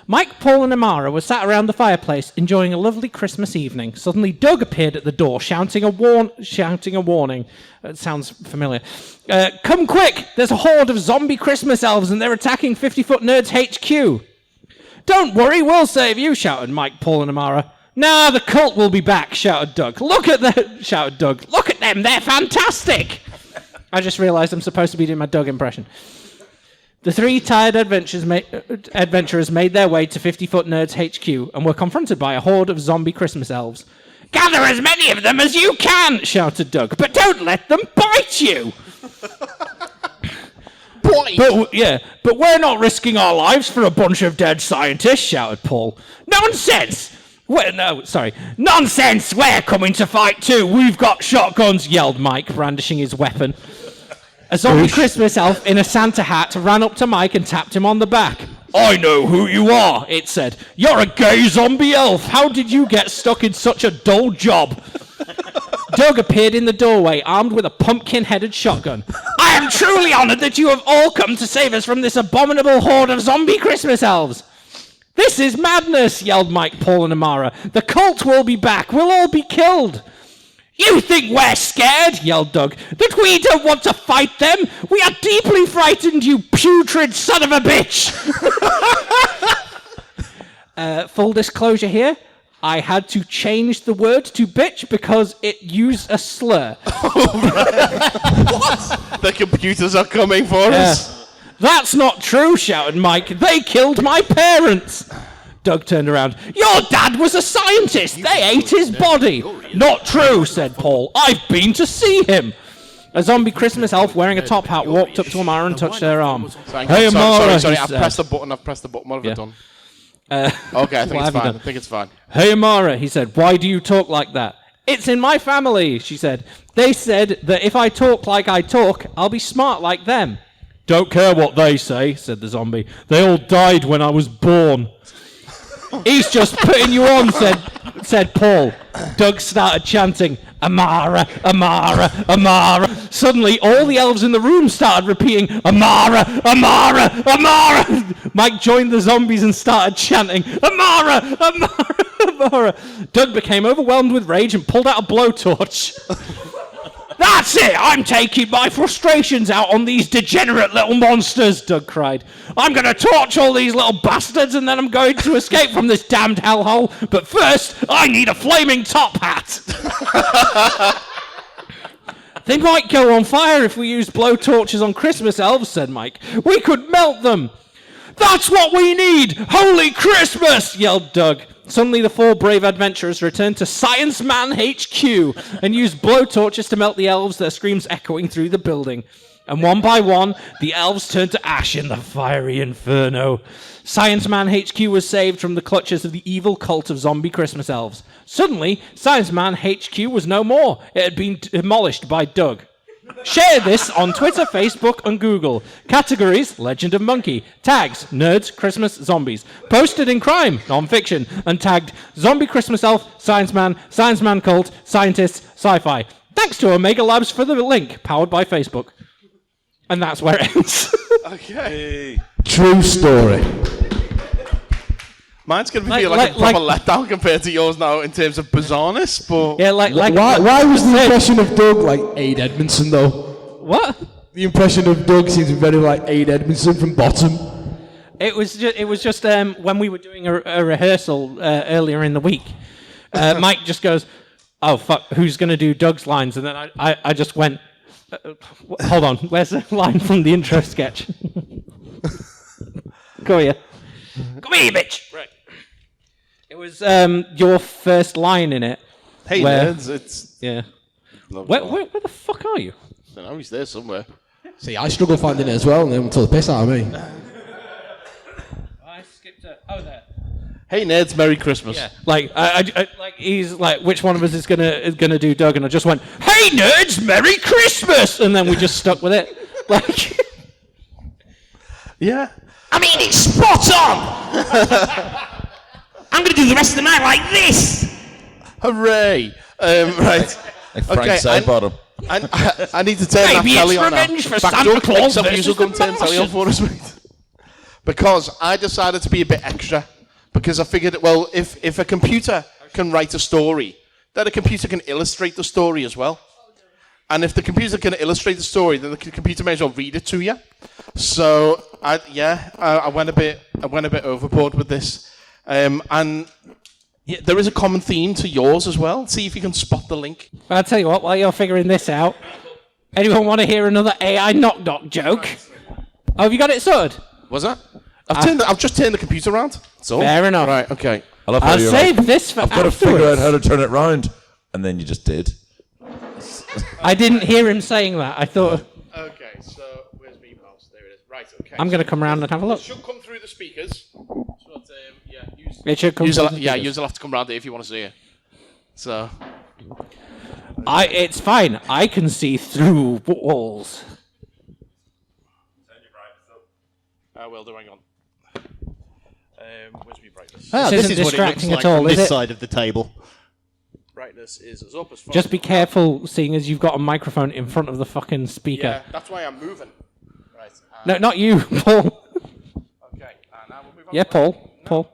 Mike, Paul, and Amara were sat around the fireplace enjoying a lovely Christmas evening. Suddenly, Doug appeared at the door, shouting a warning. It sounds familiar. Come quick! There's a horde of zombie Christmas elves, and they're attacking 50-Foot Nerds HQ. Don't worry, we'll save you! Shouted Mike, Paul, and Amara. Nah, the cult will be back! Shouted Doug. Shouted Doug. Look at them! They're fantastic! I just realised I'm supposed to be doing my Doug impression. The three tired adventurers made their way to 50-Foot Nerds HQ and were confronted by a horde of zombie Christmas elves. "Gather as many of them as you can," shouted Doug, "but don't let them bite you." But we're not risking our lives for a bunch of dead scientists, shouted Paul. "Nonsense! Nonsense! We're coming to fight too. We've got shotguns," yelled Mike, brandishing his weapon. A zombie Christmas elf in a Santa hat ran up to Mike and tapped him on the back. "I know who you are," it said. "You're a gay zombie elf. How did you get stuck in such a dull job?" Doug appeared in the doorway, armed with a pumpkin-headed shotgun. "I am truly honored that you have all come to save us from this abominable horde of zombie Christmas elves." "This is madness," yelled Mike, Paul, and Amara. "The cult will be back. We'll all be killed." "You think we're scared?" yelled Doug. "That we don't want to fight them? We are deeply frightened, you putrid son of a bitch!" Full disclosure here, I had to change the word to bitch because it used a slur. What? The computers are coming for us? "That's not true," shouted Mike. "They killed my parents." Doug turned around. "Your dad was a scientist. They ate his body." "Not true," said Paul. "I've been to see him." A zombie Christmas elf wearing a top hat walked up to Amara and touched her arm. "Hey, Amara." Sorry, I've pressed the button. What have I done? Okay, I think it's fine. "Hey, Amara," he said. "Why do you talk like that?" "It's in my family," she said. "They said that if I talk like I talk, I'll be smart like them." "Don't care what they say," said the zombie. "They all died when I was born." "He's just putting you on," said Paul. Doug started chanting, "Amara, Amara, Amara." Suddenly, all the elves in the room started repeating, "Amara, Amara, Amara." Mike joined the zombies and started chanting, "Amara, Amara, Amara." Doug became overwhelmed with rage and pulled out a blowtorch. "That's it! I'm taking my frustrations out on these degenerate little monsters," Doug cried. "I'm going to torch all these little bastards and then I'm going to escape from this damned hellhole. But first, I need a flaming top hat." "They might go on fire if we used blowtorches on Christmas elves," said Mike. "We could melt them." "That's what we need! Holy Christmas!" yelled Doug. Suddenly, the four brave adventurers returned to Science Man HQ and used blowtorches to melt the elves, their screams echoing through the building. And one by one, the elves turned to ash in the fiery inferno. Science Man HQ was saved from the clutches of the evil cult of zombie Christmas elves. Suddenly, Science Man HQ was no more. It had been demolished by Doug. Share this on Twitter, Facebook, and Google. Categories: Legend of Monkey. Tags: Nerds, Christmas, Zombies. Posted in crime, non-fiction, and tagged Zombie Christmas Elf, Science Man Cult, Scientists, Sci-Fi. Thanks to Omega Labs for the link, powered by Facebook. And that's where it ends. Okay. True story. Mine's going to feel like a proper letdown compared to yours now in terms of bizarreness, but... Yeah, why was the impression of Doug like Aid Edmondson, though? What? The impression of Doug seems very like Aid Edmondson from Bottom. It was just when we were doing a rehearsal earlier in the week, Mike just goes, "Oh, fuck, who's going to do Doug's lines?" And then I just went, hold on, where's the line from the intro sketch? Come here. Come here, bitch! Right. It was your first line in it. Hey, nerds, it's... Yeah. Where the fuck are you? I don't know, he's there somewhere. See, I struggle finding it as well, and then until the piss out of me. I skipped it. Oh, there. Hey, nerds, Merry Christmas. Yeah. Like, he's like, which one of us is gonna do Doug? And I just went, "Hey, nerds, Merry Christmas!" And then we just stuck with it. Like... Yeah. I mean, it's spot on! I'm going to do the rest of the night like this! Hooray! Right. Like Frank Sidebottom. I need to turn that telly on now. For Santa Claus versus come turn telly on for us, mate. Because I decided to be a bit extra. Because I figured, well, if a computer can write a story, then a computer can illustrate the story as well. And if the computer can illustrate the story, then the computer may as well read it to you. So I went a bit overboard with this, and yeah, there is a common theme to yours as well. See if you can spot the link. Well, I'll tell you what. While you're figuring this out, anyone want to hear another AI knock joke? Oh, have you got it sorted? Was that? I've just turned the computer around. So Fair enough. Right. Okay. I love how I'll you're save like, this for I've got to afterwards. figure out how to turn it round. And then you just did. I didn't hear him saying that. I thought Okay. So where's my mouse? There it is. Right. Okay. I'm going to come round and have a look. It should come through the speakers. But, yeah. It should come. You'll through the speakers. have to come round here if you want to see it. So. It's fine. I can see through walls. I will do. Hang on. Where's my brightness? Ah, This this isn't is what it looks distracting like at all, from is this it? side of the table. Brightness is as up as far. Just be careful, seeing as you've got a microphone in front of the fucking speaker. Yeah, that's why I'm moving. Right. No, not you, Paul. Okay. Now we'll move on. Yeah, Paul. Paul.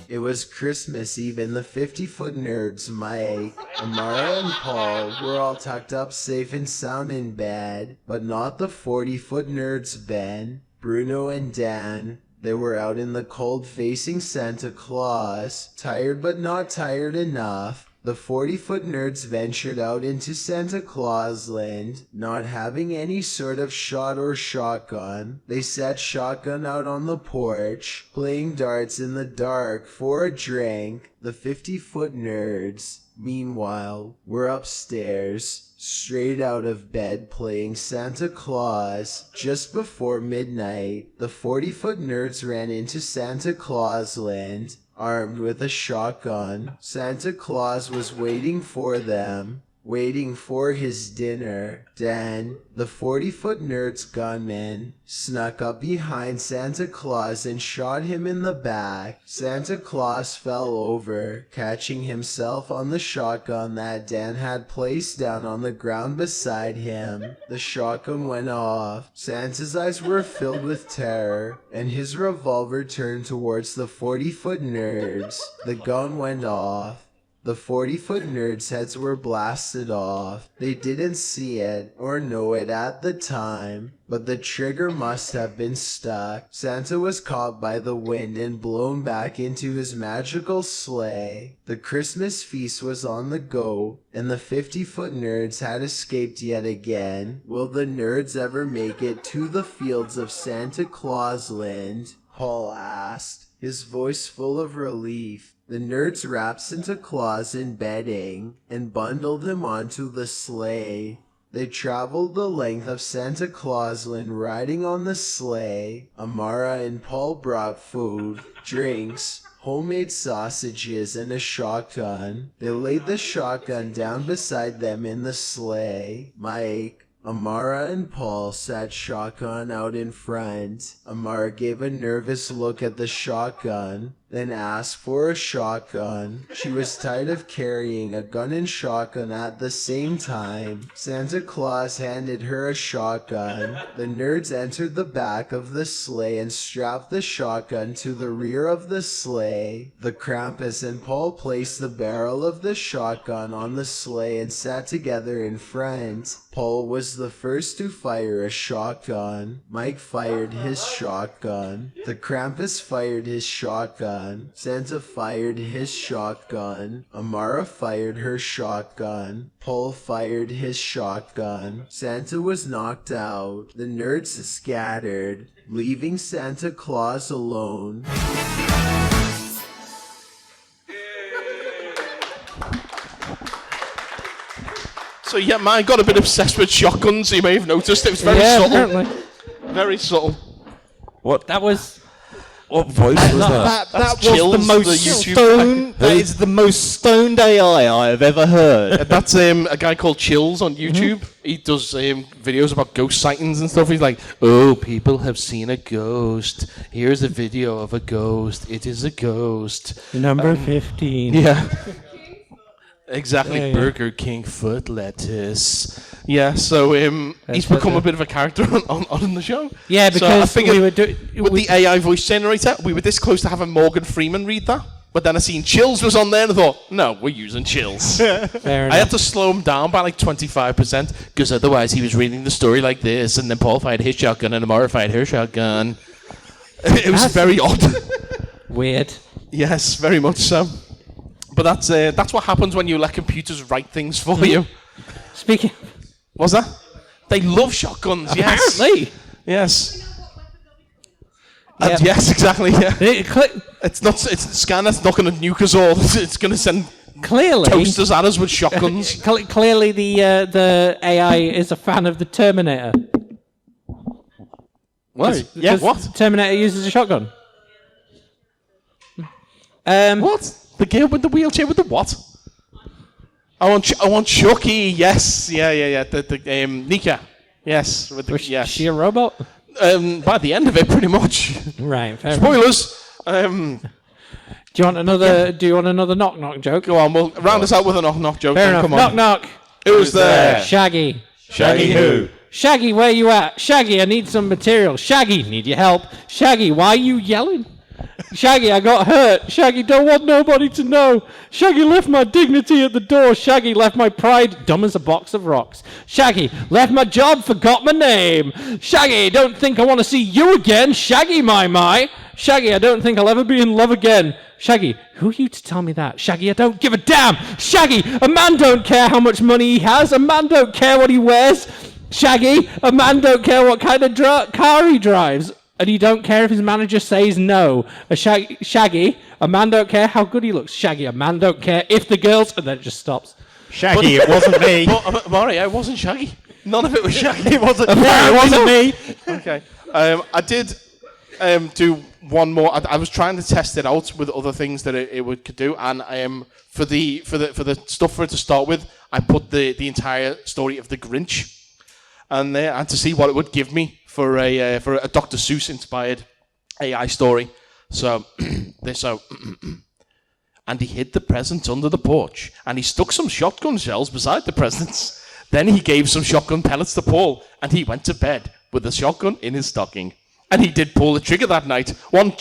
It was Christmas Eve and the 50-foot nerds, Mike, Amara, and Paul were all tucked up safe and sound in bed, but not the 40-foot nerds, Ben, Bruno, and Dan. They were out in the cold facing Santa Claus, tired but not tired enough. The 40-foot nerds ventured out into Santa Claus land, not having any sort of shot or shotgun. They sat shotgun out on the porch, playing darts in the dark for a drink. The 50-foot nerds, meanwhile, were upstairs, straight out of bed playing Santa Claus. Just before midnight, the 40-foot nerds ran into Santa Claus land, armed with a shotgun. Santa Claus was waiting for them, waiting for his dinner. Dan, the 40-foot nerd's gunman, snuck up behind Santa Claus and shot him in the back. Santa Claus fell over, catching himself on the shotgun that Dan had placed down on the ground beside him. The shotgun went off. Santa's eyes were filled with terror, and his revolver turned towards the 40-foot nerds. The gun went off. The 40-foot nerds' heads were blasted off. They didn't see it or know it at the time, but the trigger must have been stuck. Santa was caught by the wind and blown back into his magical sleigh. The Christmas feast was on the go, and the 50-foot nerds had escaped yet again. Will the nerds ever make it to the fields of Santa Claus land? Paul asked, his voice full of relief. The nerds wrapped Santa Claus in bedding and bundled him onto the sleigh. They traveled the length of Santa Claus land riding on the sleigh. Amara and Paul brought food, drinks, homemade sausages, and a shotgun. They laid the shotgun down beside them in the sleigh. Mike, Amara, and Paul sat shotgun out in front. Amara gave a nervous look at the shotgun, then asked for a shotgun. She was tired of carrying a gun and shotgun at the same time. Santa Claus handed her a shotgun. The nerds entered the back of the sleigh and strapped the shotgun to the rear of the sleigh. The Krampus and Paul placed the barrel of the shotgun on the sleigh and sat together in front. Paul was the first to fire a shotgun. Mike fired his shotgun. The Krampus fired his shotgun. Santa fired his shotgun. Amara fired her shotgun. Paul fired his shotgun. Santa was knocked out. The nerds scattered, leaving Santa Claus alone. So yeah, mine got a bit obsessed with shotguns. You may have noticed it was very subtle. Apparently. Very subtle. What? That was. What voice was that? That was Chills, the most the YouTube stoned. That is the most stoned AI I have ever heard. That's a guy called Chills on YouTube. He does videos about ghost sightings and stuff. He's like, oh, people have seen a ghost. Here's a video of a ghost. It is a ghost. Number 15. Yeah. Exactly. Yeah, yeah. Burger King foot lettuce. Yeah, so he's become a bit of a character on the show. Yeah, So I because figured we were doing. with the AI voice generator, we were this close to having Morgan Freeman read that. But then I seen Chills was on there and I thought, no, we're using Chills. Fair I had enough. to slow him down by like 25% because otherwise he was reading the story like this, and then Paul fired his shotgun and Amara fired her shotgun. It was That's- very odd. Weird. Yes, very much so. But that's what happens when you let computers write things for you. Speaking... What's that? They love shotguns, yes. Apparently. Yes. Yes, exactly, yeah. It's the scanner's not going to nuke us all. It's going to send toasters at us with shotguns. Clearly the AI is a fan of the Terminator. What? Yeah, what? Terminator uses a shotgun. What? The girl with the wheelchair with the what? I want Chucky. Yes, yeah. The Nika. Yes, with the yes. Is she a robot? By the end of it, pretty much. Right. Fair Spoilers. Do you want another? Do you want another knock joke? Go on. We'll round us out with a knock joke. Fair enough. Come on. Knock. Who's there? Shaggy. Shaggy who? Shaggy, where you at? Shaggy, I need some material. Shaggy, need your help. Shaggy, why are you yelling? Shaggy, I got hurt. Shaggy, don't want nobody to know. Shaggy left my dignity at the door. Shaggy left my pride dumb as a box of rocks. Shaggy left my job, forgot my name. Shaggy, don't think I want to see you again. Shaggy, my. Shaggy, I don't think I'll ever be in love again. Shaggy, who are you to tell me that? Shaggy, I don't give a damn. Shaggy, a man don't care how much money he has. A man don't care what he wears. Shaggy, a man don't care what kind of car he drives. And he don't care if his manager says no. Shaggy, a man don't care how good he looks. Shaggy, a man don't care if the girls... And then it just stops. Shaggy, it wasn't me. Mario, it wasn't Shaggy. None of it was Shaggy. It wasn't me. Okay. I did do one more. I was trying to test it out with other things that it could do, and for the stuff for it to start with, I put the entire story of the Grinch, and I had to see what it would give me for a Dr. Seuss inspired AI story. So and he hid the presents under the porch, and he stuck some shotgun shells beside the presents. Then he gave some shotgun pellets to Paul, and he went to bed with the shotgun in his stocking. And he did pull the trigger that night. One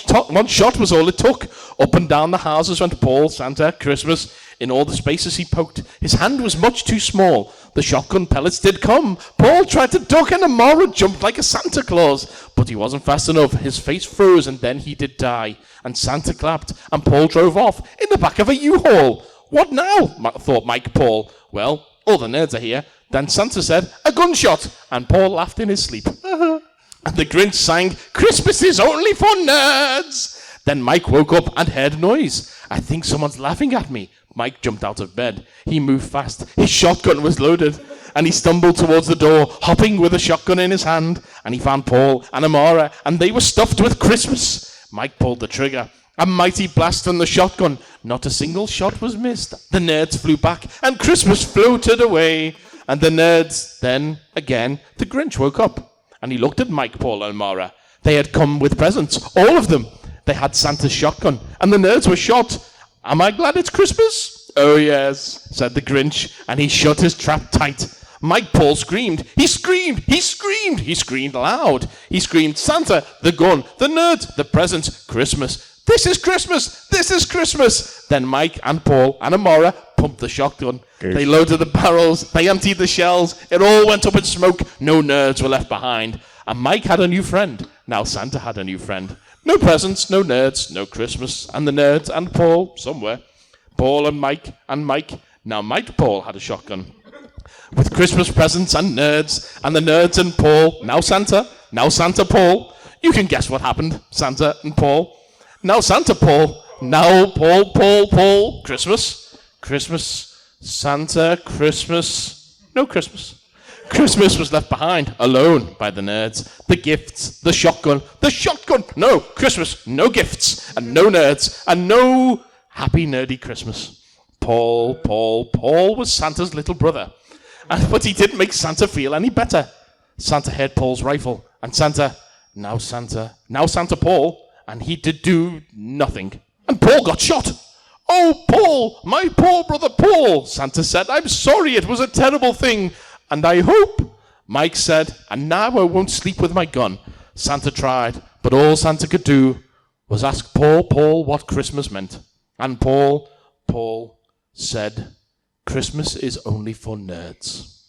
shot was all it took. Up and down the houses went Paul, Santa, Christmas. In all the spaces he poked, his hand was much too small. The shotgun pellets did come. Paul tried to duck, and Amara jumped like a Santa Claus. But he wasn't fast enough. His face froze, and then he did die. And Santa clapped, and Paul drove off in the back of a U-Haul. What now? Thought Mike Paul. Well, all the nerds are here. Then Santa said, a gunshot. And Paul laughed in his sleep. And the Grinch sang, Christmas is only for nerds. Then Mike woke up and heard a noise. I think someone's laughing at me. Mike jumped out of bed. He moved fast. His shotgun was loaded. And he stumbled towards the door, hopping with a shotgun in his hand. And he found Paul and Amara, and they were stuffed with Christmas. Mike pulled the trigger. A mighty blast from the shotgun. Not a single shot was missed. The nerds flew back, and Christmas floated away. And the nerds, then, again, the Grinch woke up. And he looked at Mike, Paul, and Mara. They had come with presents, all of them. They had Santa's shotgun, and the nerds were shot. Am I glad it's Christmas? Oh, yes, said the Grinch, and he shut his trap tight. Mike Paul screamed. He screamed. He screamed. He screamed loud. He screamed, Santa, the gun, the nerds, the presents, Christmas. This is Christmas. This is Christmas. Then Mike and Paul and Amara pumped the shotgun. They loaded the barrels. They emptied the shells. It all went up in smoke. No nerds were left behind. And Mike had a new friend. Now Santa had a new friend. No presents, no nerds, no Christmas. And the nerds and Paul, somewhere. Paul and Mike and Mike. Now Mike Paul had a shotgun. With Christmas presents and nerds. And the nerds and Paul. Now Santa Paul. You can guess what happened. Santa and Paul. Now Santa Paul. Now Paul. Christmas. Santa, Christmas. No Christmas. Christmas was left behind, alone by the nerds. The gifts, the shotgun. No Christmas, no gifts, and no nerds, and no happy nerdy Christmas. Paul was Santa's little brother. But he didn't make Santa feel any better. Santa had Paul's rifle, and now Santa Paul, and he did do nothing. And Paul got shot. Oh, Paul, my poor brother Paul, Santa said. I'm sorry, it was a terrible thing. And I hope, Mike said, and now I won't sleep with my gun. Santa tried, but all Santa could do was ask Paul what Christmas meant. And Paul said, Christmas is only for nerds.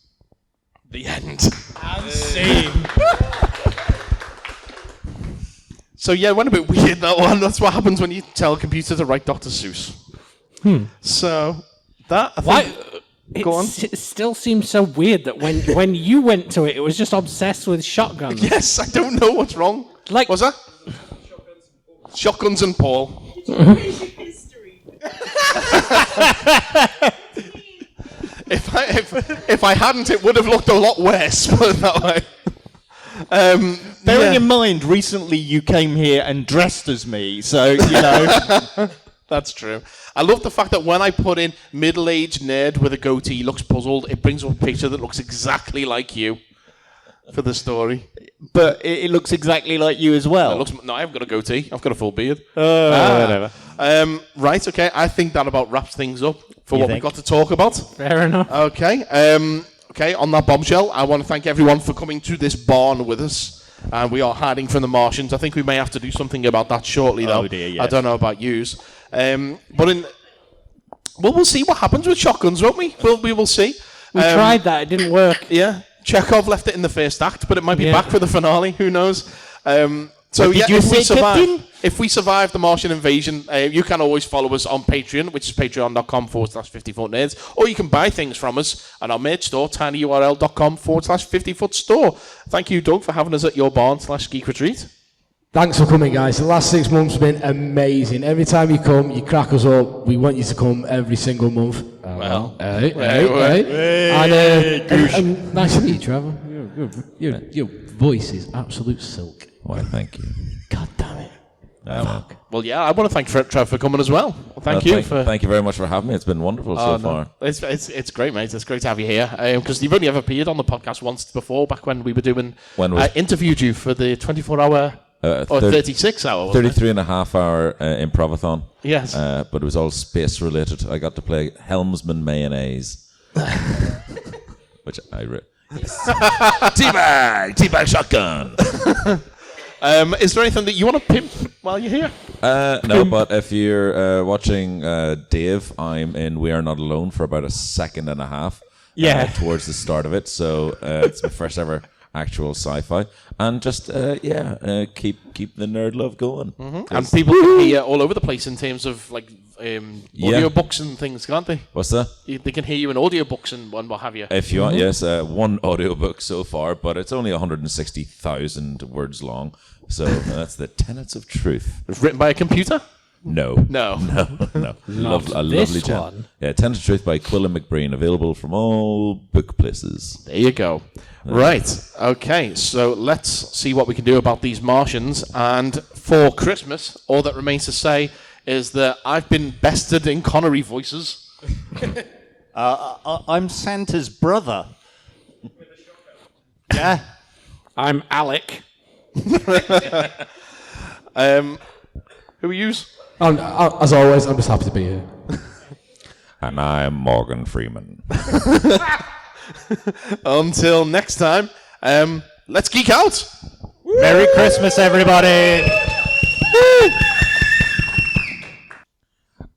The end. And scene. So yeah, it went a bit weird, that one. That's what happens when you tell a computer to write Dr. Seuss. So that I Why? think, go on. It still seems so weird that when you went to it was just obsessed with shotguns. Yes, I don't know what's wrong. Like, what's that? Shotguns and Paul. If I hadn't, it would have looked a lot worse. Put it that way. Bearing in mind, recently you came here and dressed as me, so, you know. That's true. I love the fact that when I put in middle-aged nerd with a goatee looks puzzled, it brings up a picture that looks exactly like you for the story. But it looks exactly like you as well. No, I haven't got a goatee. I've got a full beard. Whatever. Right, okay. I think that about wraps things up for what we've got to talk about. Fair enough. Okay. Okay, on that bombshell, I want to thank everyone for coming to this barn with us. We are hiding from the Martians. I think we may have to do something about that shortly, though. Oh dear, yes. I don't know about yous. We'll see what happens with shotguns, won't we? We will see. We tried that. It didn't work. Yeah. Chekhov left it in the first act, but it might be back for the finale. Who knows? So What did you say, Captain? if we survive the Martian invasion, you can always follow us on Patreon, which is patreon.com/50footnerds, or you can buy things from us at our merch store, tinyurl.com/50footstore. Thank you, Doug, for having us at your barn/Geek Retreat. Thanks for coming, guys. The last 6 months have been amazing. Every time you come, you crack us up. We want you to come every single month. And nice to meet you, Trevor. Your voice is absolute silk. Why, thank you. God damn it. Well, yeah, I want to thank Trev for coming as well. Thank you very much for having me. It's been wonderful so far. It's great, mate. It's great to have you here because you've only ever appeared on the podcast once before, back when we were doing interviewed you for the 24-hour. Or 36-hour, 33.5-hour improvathon. Yes. But it was all space related. I got to play Helmsman Mayonnaise. Which I Teabag shotgun. Is there anything that you want to pimp while you're here? No, but if you're watching Dave, I'm in We Are Not Alone for about a second and a half. Yeah. Towards the start of it. So it's my first ever actual sci-fi, and just keep the nerd love going. And people can hear all over the place in terms of like audio books and things, can't they? What's that? They can hear you in audio books and what have you. If you want, yes, one audiobook so far, but it's only 160,000 words long. So that's the Tenets of Truth. It's written by a computer? No. Not lovely this gem. one. Yeah, Tenets of Truth by Quillen McBreen, available from all book places. There you go. Right. Okay. So let's see what we can do about these Martians. And for Christmas, all that remains to say is that I've been bested in Connery voices. I'm Santa's brother. Yeah. I'm Alec. Who are yous? As always, I'm just happy to be here. And I'm Morgan Freeman. Until next time, let's geek out. Merry Christmas, everybody.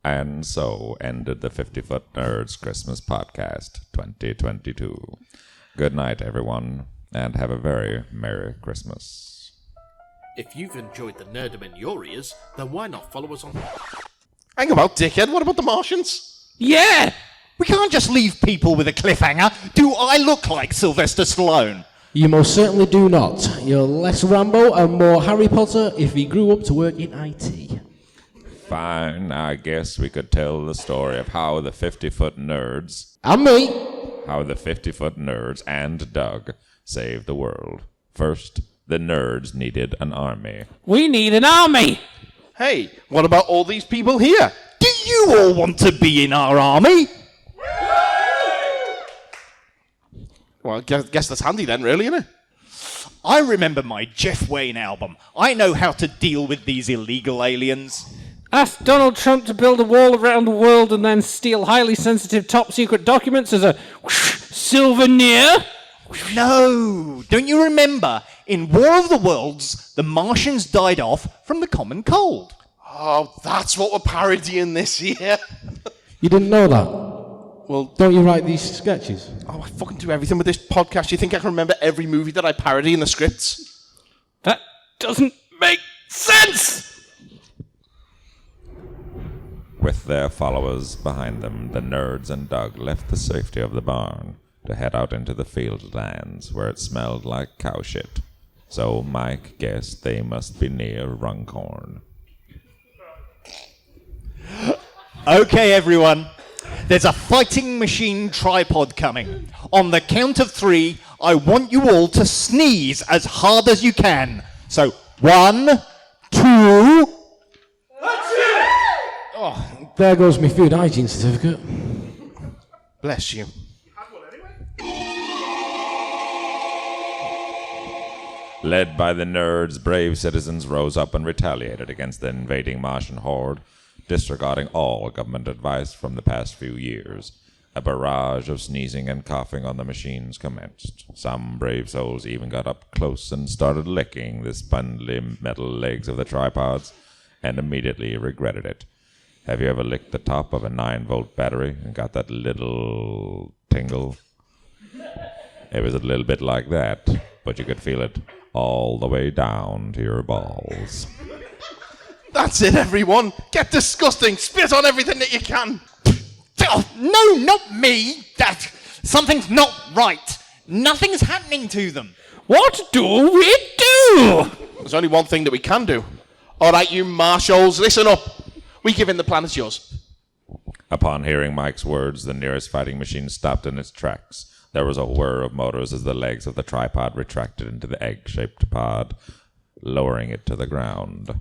And so ended the 50-Foot Nerds Christmas Podcast 2022. Good night, everyone, and have a very Merry Christmas. If you've enjoyed the nerdom in your ears, then why not follow us on... Hang about, dickhead. What about the Martians? Yeah! We can't just leave people with a cliffhanger. Do I look like Sylvester Stallone? You most certainly do not. You're less Rambo and more Harry Potter if he grew up to work in IT. Fine, I guess we could tell the story of how the 50-Foot Nerds... And me! How the 50-Foot Nerds and Doug saved the world. First, the nerds needed an army. We need an army! Hey, what about all these people here? Do you all want to be in our army? Well, guess that's handy then, really, isn't it? I remember my Jeff Wayne album. I know how to deal with these illegal aliens. Ask Donald Trump to build a wall around the world and then steal highly sensitive top-secret documents as a souvenir? No! Don't you remember? In War of the Worlds, the Martians died off from the common cold. Oh, that's what we're parodying this year. You didn't know that? Well, don't you write these sketches? Oh, I fucking do everything with this podcast. You think I can remember every movie that I parody in the scripts? That doesn't make sense! With their followers behind them, the Nerds and Doug left the safety of the barn to head out into the field lands where it smelled like cow shit. So Mike guessed they must be near Runcorn. Okay, everyone. There's a fighting machine tripod coming. On the count of 3, I want you all to sneeze as hard as you can. So, 1, 2... Oh, there goes my food hygiene certificate. Bless you. Led by the Nerds, brave citizens rose up and retaliated against the invading Martian horde, disregarding all government advice from the past few years. A barrage of sneezing and coughing on the machines commenced. Some brave souls even got up close and started licking the spindly metal legs of the tripods, and immediately regretted it. Have you ever licked the top of a 9-volt battery and got that little tingle? It was a little bit like that, but you could feel it all the way down to your balls. That's it, everyone. Get disgusting. Spit on everything that you can. Oh, no, not me. Something's not right. Nothing's happening to them. What do we do? There's only one thing that we can do. All right, you marshals, listen up. We give in, the plan is yours. Upon hearing Mike's words, the nearest fighting machine stopped in its tracks. There was a whir of motors as the legs of the tripod retracted into the egg-shaped pod, lowering it to the ground.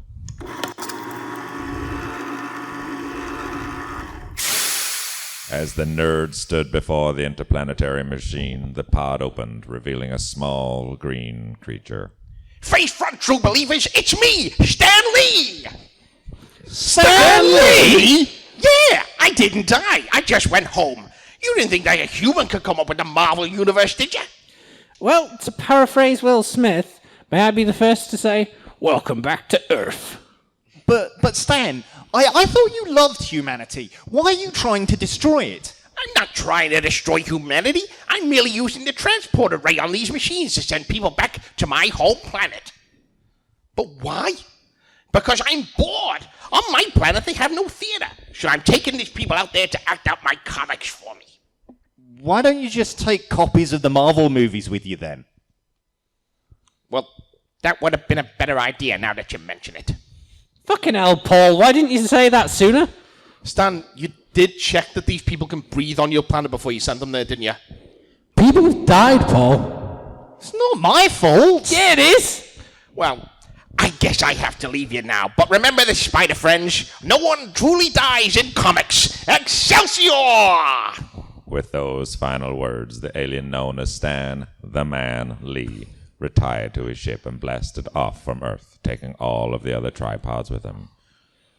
As the Nerds stood before the interplanetary machine, the pod opened, revealing a small green creature. Face front, true believers, it's me, Stan Lee! Stan Lee? Yeah, I didn't die. I just went home. You didn't think that a human could come up with the Marvel Universe, did you? Well, to paraphrase Will Smith, may I be the first to say, welcome back to Earth. But Stan, I thought you loved humanity. Why are you trying to destroy it? I'm not trying to destroy humanity. I'm merely using the transport array on these machines to send people back to my home planet. But why? Because I'm bored. On my planet, they have no theater. So I'm taking these people out there to act out my comics for me. Why don't you just take copies of the Marvel movies with you then? Well, that would have been a better idea now that you mention it. Fucking hell, Paul, why didn't you say that sooner? Stan, you did check that these people can breathe on your planet before you sent them there, didn't you? People have died, Paul. It's not my fault. Yeah, it is. Well, I guess I have to leave you now. But remember this, Spider Friends. No one truly dies in comics. Excelsior! With those final words, the alien known as Stan the Man Lee retired to his ship and blasted off from Earth, taking all of the other tripods with him.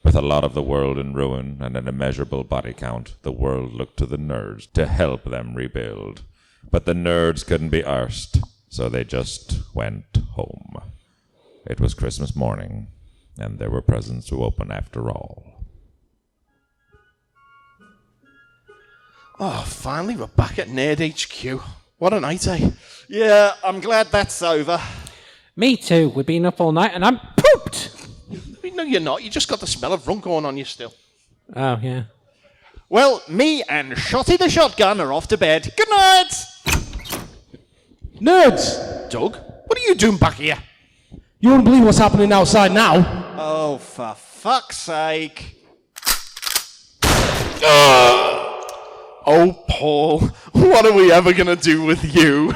With a lot of the world in ruin and an immeasurable body count, the world looked to the Nerds to help them rebuild. But the Nerds couldn't be arsed, so they just went home. It was Christmas morning, and there were presents to open after all. Oh, finally we're back at Nerd HQ. What a night, eh? Yeah, I'm glad that's over. Me too. We've been up all night and I'm pooped. No, you're not. You just got the smell of rum going on you still. Oh, yeah. Well, me and Shotty the Shotgun are off to bed. Good night! Nerds! Doug, what are you doing back here? You wouldn't believe what's happening outside now. Oh, for fuck's sake. Oh, Paul, what are we ever going to do with you?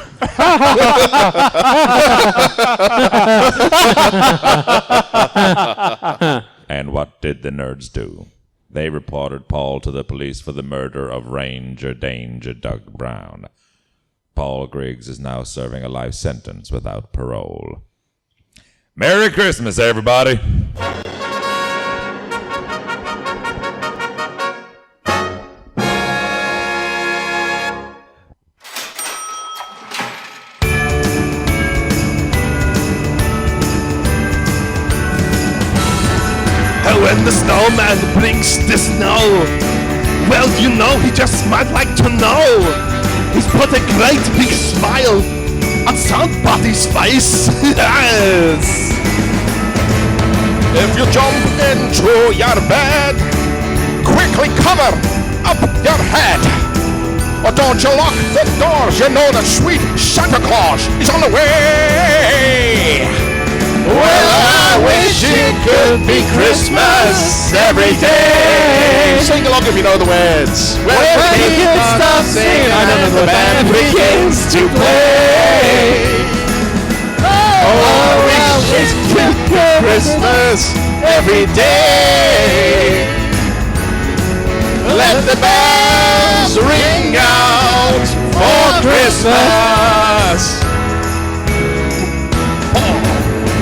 And what did the Nerds do? They reported Paul to the police for the murder of Ranger Danger Doug Brown. Paul Griggs is now serving a life sentence without parole. Merry Christmas, everybody! When the snowman brings the snow, well, you know, he just might like to know. He's put a great big smile on somebody's face. Yes! If you jump into your bed, quick quickly cover up your head. Or don't you lock the doors, you know that sweet Santa Claus is on the way. Well, I wish it could be Christmas every day. Sing along if you know the words. When the kids start singing and the band begins to play. Oh, I wish it could be Christmas every day. Let the bells ring out for Christmas.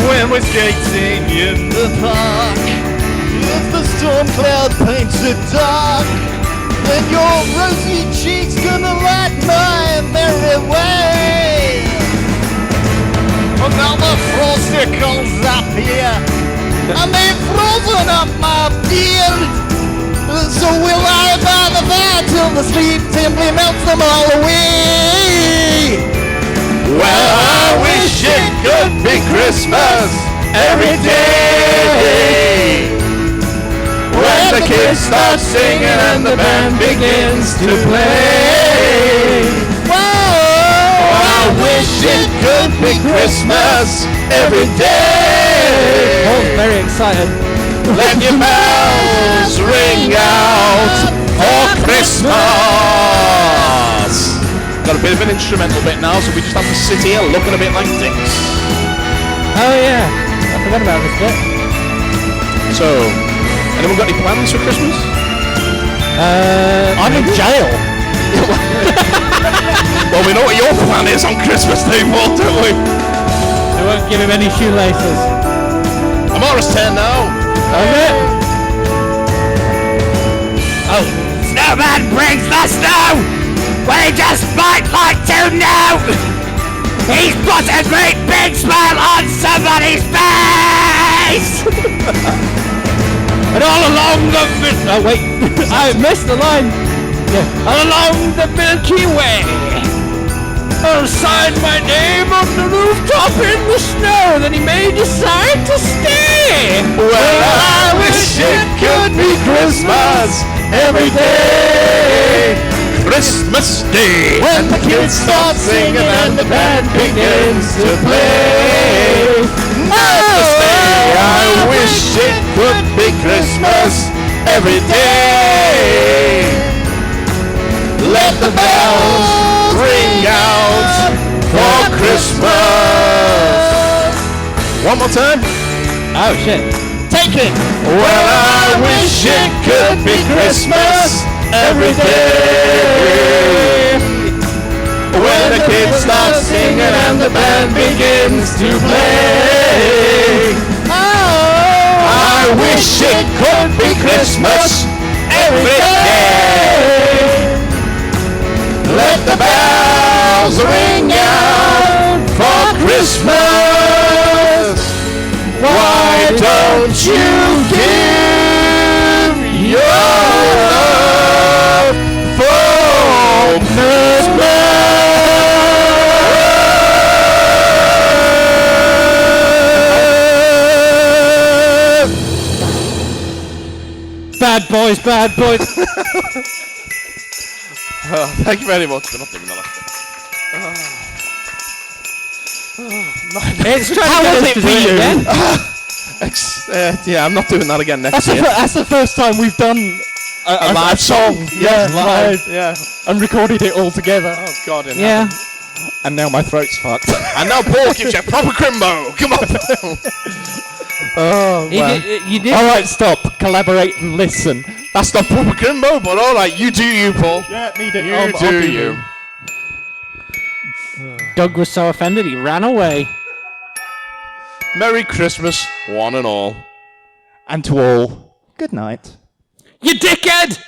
When we're skating in the park, if the storm cloud paints it dark, then your rosy cheeks gonna light my merry way. Oh, now the frosticles up here, and they've frozen up my beard. So we'll lie by the fire till the sleep simply melts them all away. Well, I wish it could be Christmas every day. When the kids start singing and the band begins to play. Whoa, I wish it could be Christmas every day. Paul's very excited. Let your bells ring out for Christmas. Got a bit of an instrumental bit now, so we just have to sit here looking a bit like dicks. Oh yeah, I forgot about this bit. So, anyone got any plans for Christmas? I'm in jail. Well, we know what your plan is on Christmas Day, Paul, don't we? They won't give him any shoelaces. Amara's turn now. Okay. Oh, Snowman brings the snow! We just might like to know! He's put a great big smile on somebody's face! And all along the... Oh, wait. I missed the line. Yeah. All along the Milky Way. I'll sign my name on the rooftop in the snow. Then he may decide to stay. Well, I wish it could be Christmas every day. Christmas Day, when the kids start singing and the band begins to play. Christmas Day, I wish it could be Christmas every day. Let the bells ring out for Christmas. One more time. Oh shit. Take it. Well, I wish it could be Christmas every day. When the kids start singing and the band begins to play. Oh, I wish it could be Christmas every day. Let the bells ring out for Christmas. Why don't you give your love for Christmas? Bad boys, bad boys. Thank you very much. We're not doing the last bit. It's trying to get us to do it again. Yeah, I'm not doing that again next year. That's the first time we've done a live song. Yeah, live. Yeah. and recorded it all together. Oh God in Yeah. heaven. And now my throat's fucked. And now Paul gives you a proper crimbo. Come on. Oh, well. You did. All right, stop. Collaborate and listen. That's not proper crimbo, but all right, you do you, Paul. Yeah, me do. You do you. Doug was so offended he ran away. Merry Christmas, one and all. And to all, good night. You dickhead!